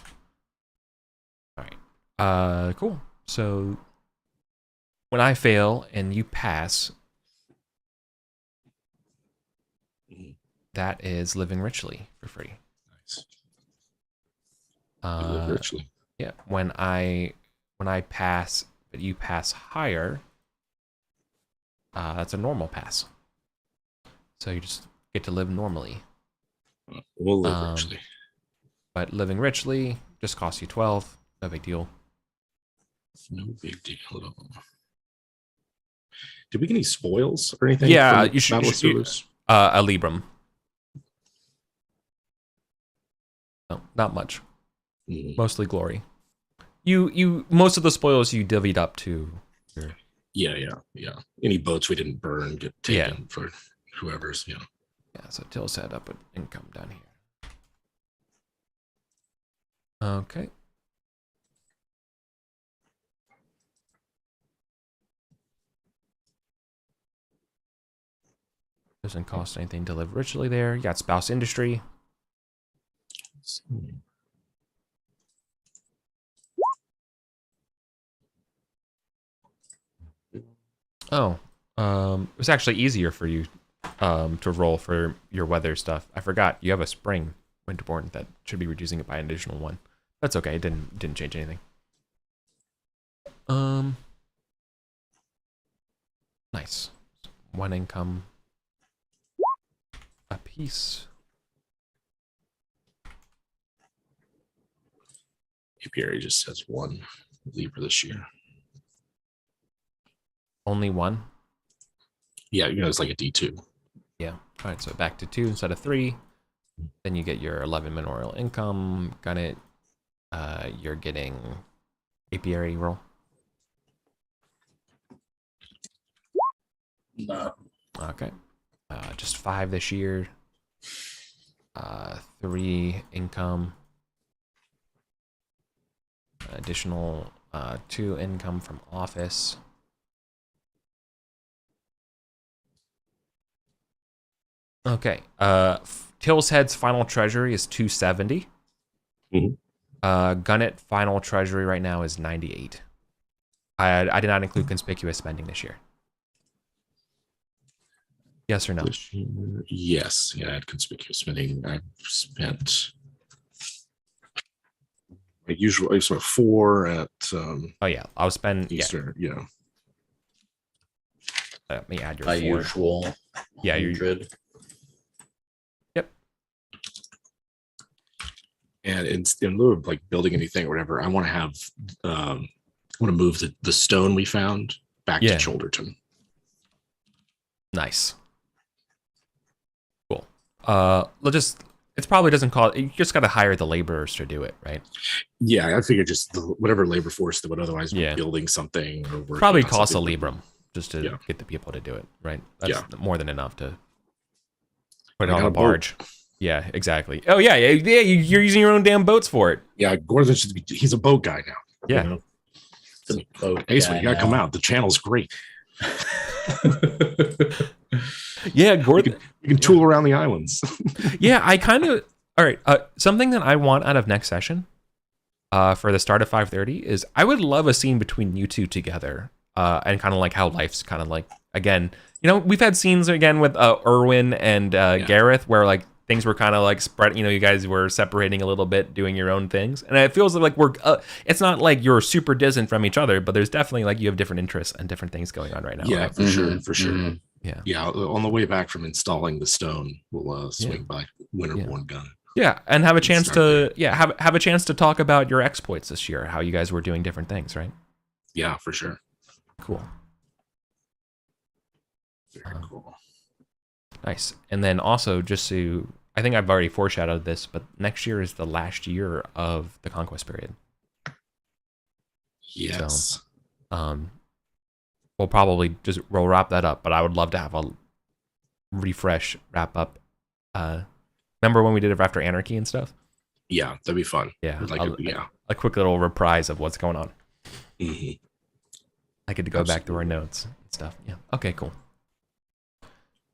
All right. Cool. So when I fail and you pass, that is living richly for free. Nice. You live richly. Yeah. When I pass, but you pass higher, that's a normal pass. So you just get to live normally. We'll live richly. But living richly just costs you 12. No big deal. No big deal at all. Did we get any spoils or anything? Yeah, from you should. Battle of Sirloos? A Libram. No, not much. Mostly glory. You most of the spoils you divvied up to. Yeah. Any boats we didn't burn get taken for whoever's. Yeah. Yeah. So Till's Head up an income down here. Okay. Doesn't cost anything to live richly there. You got spouse industry. Oh, it was actually easier for you to roll for your weather stuff. I forgot you have a spring Winterborn that should be reducing it by an additional 1. That's okay. It didn't change anything. Nice. 1 income a piece. Apiary just says 1 Libra this year. Only 1? Yeah, it's like a D2. Yeah. All right, so back to 2 instead of 3. Then you get your 11 manorial income. Gun it. You're getting apiary roll. No. Okay. Just 5 this year. 3 income. Additional 2 income from office. Okay. Till's Head's final treasury is 270. Gunnet final treasury right now is 98. I did not include conspicuous spending this year. Yes or no? This year, yes. Yeah, I had conspicuous spending. I've spent I spent 4 at Oh yeah, I'll spend Easter. Yeah. Let me add your My 4. usual. Yeah, you 100. Yep. And in lieu of like building anything or whatever, I want to have I want to move the stone we found back to Cholderton. Nice. Cool. It probably doesn't cost. You just got to hire the laborers to do it, right? Yeah, I figured just whatever labor force that would otherwise be Yeah. building something or working Probably on costs a something. Libram just to get the people to do it, right? That's Yeah. more than enough to put it I on got a a boat. barge. Yeah, exactly. Oh yeah. You're using your own damn boats for it. Yeah, Gordon, he's a boat guy now. Yeah. You know? It's a boat Ace, guy you gotta now. come out. The channel's great. Yeah, Gordon. You can tool around the islands. Yeah, I kind of. All right. Something that I want out of next session, for the start of 5:30 is I would love a scene between you two together, and kind of like how life's kind of like again. We've had scenes again with Erwin and Gareth where like things were kind of like spread. You guys were separating a little bit, doing your own things, and it feels like we're. It's not like you're super distant from each other, but there's definitely like you have different interests and different things going on right now. Yeah, right? for sure. Mhm. Yeah. On the way back from installing the stone, we'll swing by Winterborn Gun. Yeah, and have a chance Start to have a chance to talk about your exploits this year, how you guys were doing different things, right? Yeah, for sure. Cool. Very cool. Nice. And then also just to I think I've already foreshadowed this, but next year is the last year of the Conquest period. Yes. We'll probably we'll wrap that up, but I would love to have a refresh wrap up. Remember when we did it after Anarchy and stuff? Yeah, that'd be fun. Yeah. Like, A quick little reprise of what's going on. Mhm. I get to go back through our notes and stuff. Yeah. Okay, cool.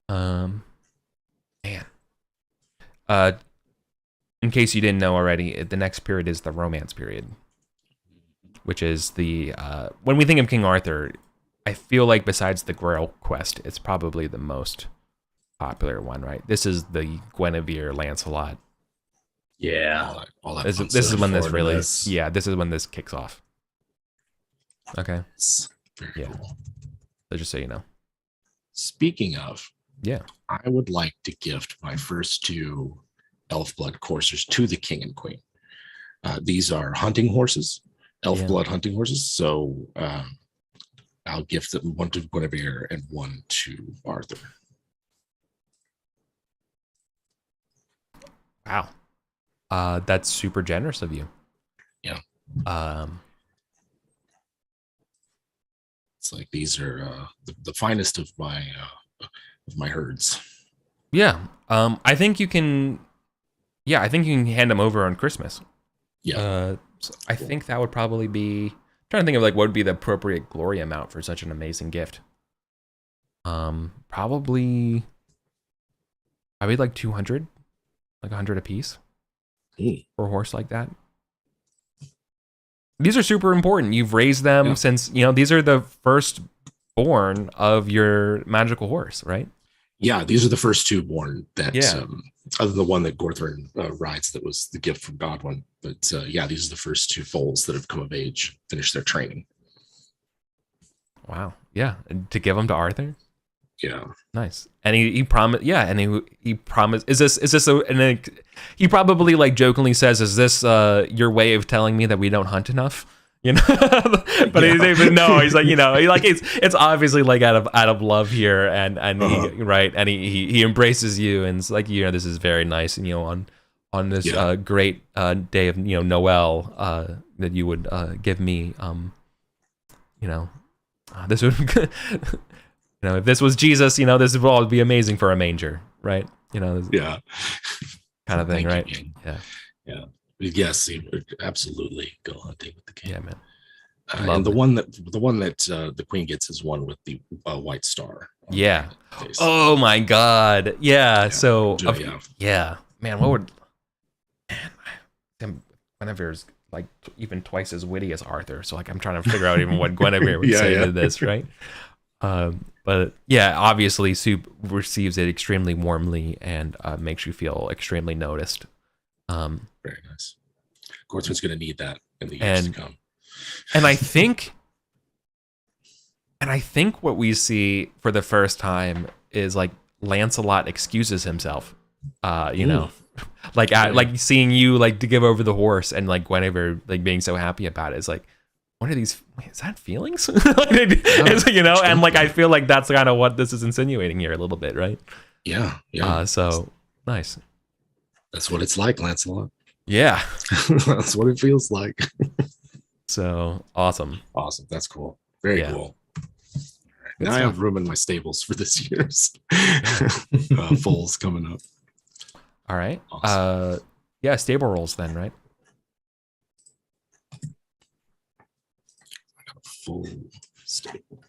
Man. In case you didn't know already, the next period is the Romance period, which is the when we think of King Arthur, I feel like besides the Grail quest, it's probably the most popular one, right? This is the Guinevere, Lancelot. Yeah. All that This fun is stuff. when this forward to really, this. yeah, this is when this kicks off. Okay, It's very Yeah. cool. so just so you know. Speaking of, Yeah. I would like to gift my first 2 elf blood coursers to the king and queen. These are hunting horses, elf Yeah. blood hunting horses. So I'll gift them one to Guinevere and one to Arthur. Wow. That's super generous of you. Yeah. It's like these are the finest of my herds. Yeah. I think you can. Yeah, I think you can hand them over on Christmas. Yeah. So I think that would probably be. I'm trying to think of like what would be the appropriate glory amount for such an amazing gift. Probably like 200, like 100 a piece for a horse like that. These are super important. You've raised them since, these are the first born of your magical horse, right? Yeah, these are the first 2 born that, Yeah. other than the one that Gorthrin rides that was the gift from Godwin. But yeah, these are the first 2 foals that have come of age, finished their training. Wow. Yeah. And to give them to Arthur? Yeah. Nice. And he promised, yeah, and he promised, he probably like jokingly says, is this your way of telling me that we don't hunt enough? But he's even he's like, it's obviously like out of love here, and he embraces you, and it's like, this is very nice, and on this great day of Noel, that you would give me this would if this was Jesus, this would all be amazing for a manger, right? Yeah. Kind of thing, right? You, Yeah. Yes, absolutely. Go hunting with the king. Yeah, man. And the one that the queen gets is one with the white star. Yeah. Oh my God. Yeah. So yeah. Man, what would Guinevere's like even twice as witty as Arthur. So like I'm trying to figure out even what Guinevere would say to this, right? But yeah, obviously Soup receives it extremely warmly and makes you feel extremely noticed. Very nice. Gorthrin's going to need that in the years to come. And I think what we see for the first time is like Lancelot excuses himself. Like seeing you like to give over the horse, and like Guinevere like being so happy about it. It's like, what are these? Is that feelings? And like I feel like that's kind of what this is insinuating here a little bit, right? Yeah. So nice. That's what it's like, Lancelot. Yeah. That's what it feels like. So awesome. Awesome. That's cool. Very cool. Right. Now I have room in my stables for this year's foals coming up. All right. Awesome. Yeah, stable rolls then, right? I got a full stable.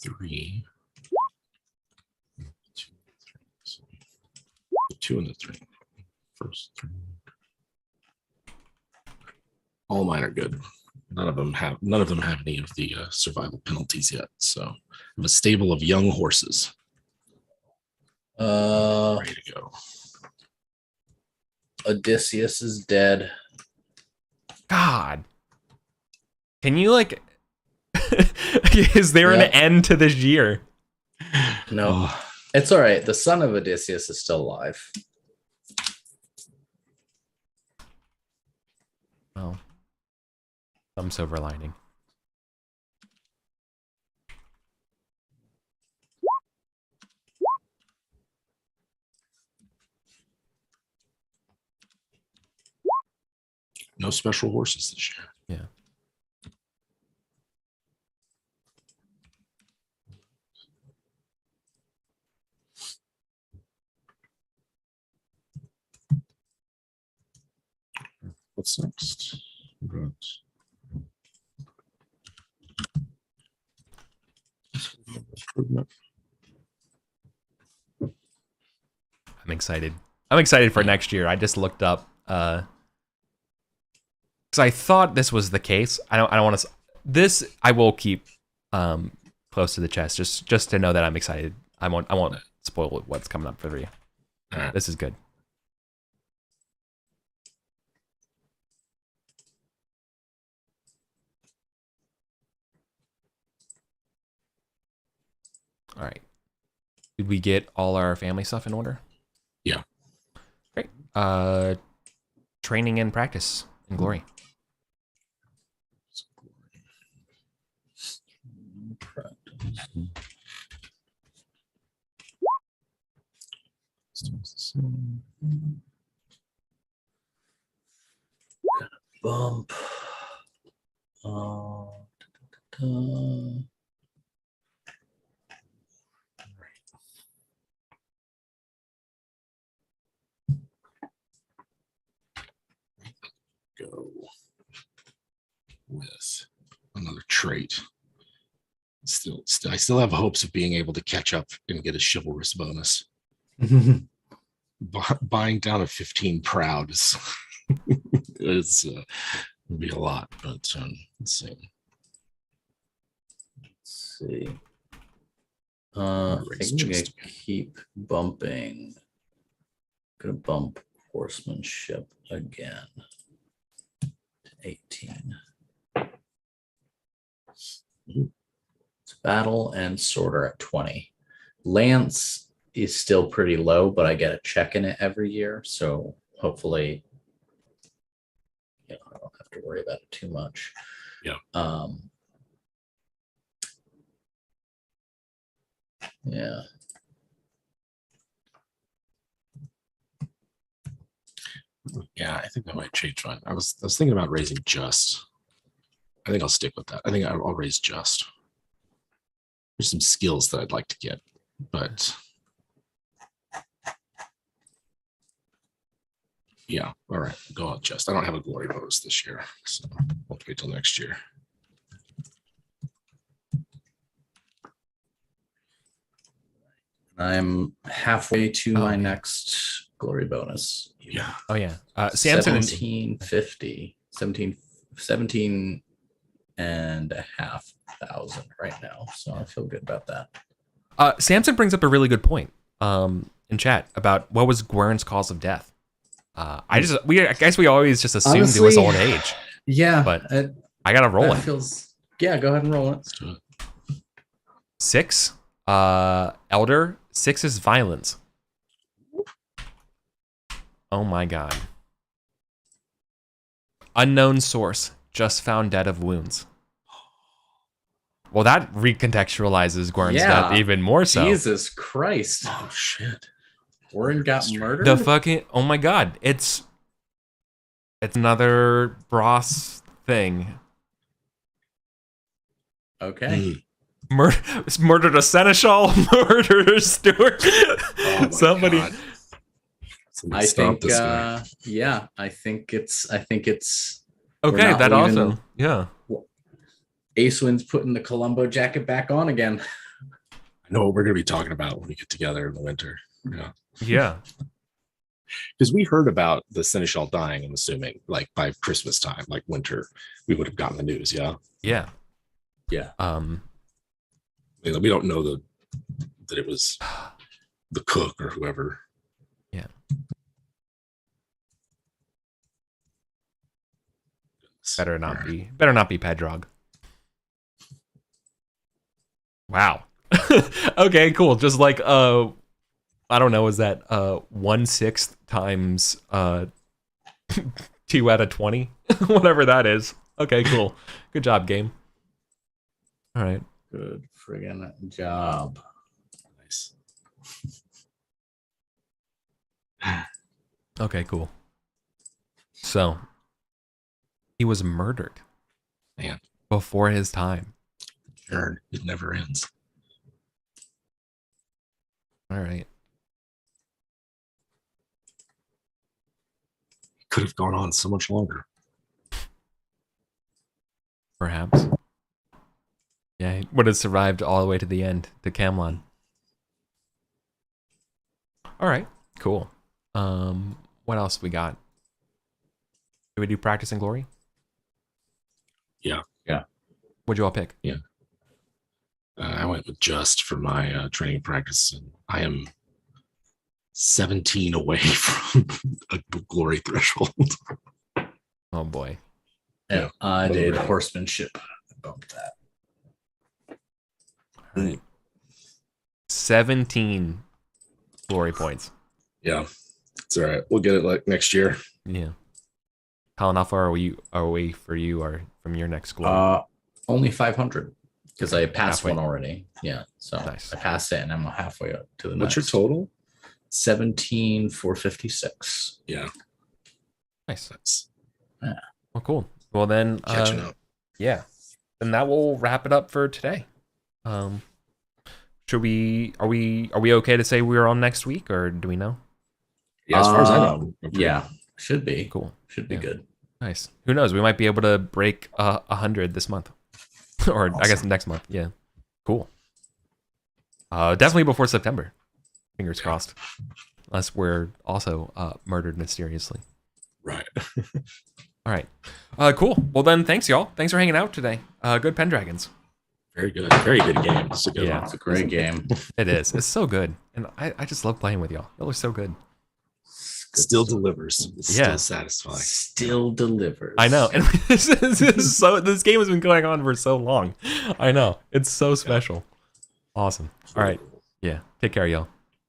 Three. 2, 3. So the 2 and the 3. First 3. All mine are good. None of them have any of the survival penalties yet. So I have a stable of young horses. Ready to go. Odysseus is dead. God. Can you like is there an end to this year? No. It's all right. The son of Odysseus is still alive. Oh. Some silver lining. No special horses this year. Yeah. What's next? Right. Improvement. I'm excited. I'm excited for next year. I just looked up because I thought this was the case. I don't want to. This I will keep close to the chest, just to know that I'm excited. I won't spoil what's coming up for you. Alright. This is good. All right. Did we get all our family stuff in order? Yeah. Great. Training and practice in glory. Bump. Go with another trait. I still have hopes of being able to catch up and get a chivalrous bonus. Buying down a 15 proud is would be a lot, but let's see. I Raise think I'm gonna just keep bumping. Gonna bump horsemanship again to 18. It's battle and sword are at 20. Lance is still pretty low, but I get a check in it every year, so hopefully, I don't have to worry about it too much. Yeah. Yeah. Yeah, I think that might change mine. I was thinking about raising just. I think I'll stick with that. I think I'll raise just. There's some skills that I'd like to get, but yeah, all right, go on just. I don't have a glory bonus this year, so we'll wait till next year. I'm halfway to my next glory bonus. Yeah. Oh yeah. Samson 1750. 17 and a half thousand right now. So I feel good about that. Samson brings up a really good point in chat about what was Gwern's cause of death. I guess we always just assumed it was Honestly, old age. Yeah, but I gotta roll it. Yeah, go ahead and roll it. 6, elder. 6 is violence. Oh my god. Unknown source. Just found dead of wounds. Well, that recontextualizes Gwern's death even more so. Jesus Christ. Oh shit. Gwern got murdered? The fucking, oh my god. It's another Bros thing. Okay. Murdered a seneschal, murdered a steward. Oh Somebody. God. I think yeah, I think it's okay, that also. Yeah. Ace Wind's putting the Columbo jacket back on again. I know what we're gonna be talking about when we get together in the winter. Yeah. Yeah. Because we heard about the seneschal dying, I'm assuming, like by Christmas time, like winter, we would have gotten the news, yeah. Yeah. Yeah. We don't know that it was the cook or whoever. Yeah. Better not be Pedrog. Wow. Okay, cool. Just like I don't know, is that 1/6 times 2 out of 20? Whatever that is. Okay, cool. Good job, game. All right. Good friggin' job. Nice. Okay, cool. So he was murdered. Man. Before his time. Sure, it never ends. All right. Could have gone on so much longer. perhaps. Yeah, he would have survived all the way to the end, to Camlon. All right, cool. What else we got? Did we do Practice and Glory? Yeah. What'd you all pick? I went with Just for my training practice, and I am 17 away from a glory threshold. Oh boy. Yeah, I did horsemanship. I bumped that. All right. 17 glory points. Yeah, it's all right. We'll get it like next year. Yeah. Colin, how far are we away for you or from your next glory? Only 500 because I passed Halfway. one already. Yeah, so Nice. I passed it and I'm halfway up to the What's next. your total? 17,456. Yeah, Nice. that's Well, cool. Well then, catching up. yeah. And that will wrap it up for today. Should we? Are we okay to say we're on next week, or do we know? Yeah, as far as I know. Yeah, should be. Cool. Should be Yeah. good. Nice. Who knows? We might be able to break 100 this month, or I guess next month. Yeah. Cool. Definitely before September. Fingers crossed. Unless we're also murdered mysteriously. Right. All right. Cool. Well then, thanks y'all. Thanks for hanging out today. Good Pendragons. Very good. Very good game. It's a good Yeah. one. It's a great game. It is. It's so good, and I just love playing with y'all. Y'all are so good. Still delivers. It's Yeah. still satisfying. Still delivers. I know, and this game has been going on for so long. I know, it's so special. Awesome. All right, yeah. Take care, y'all.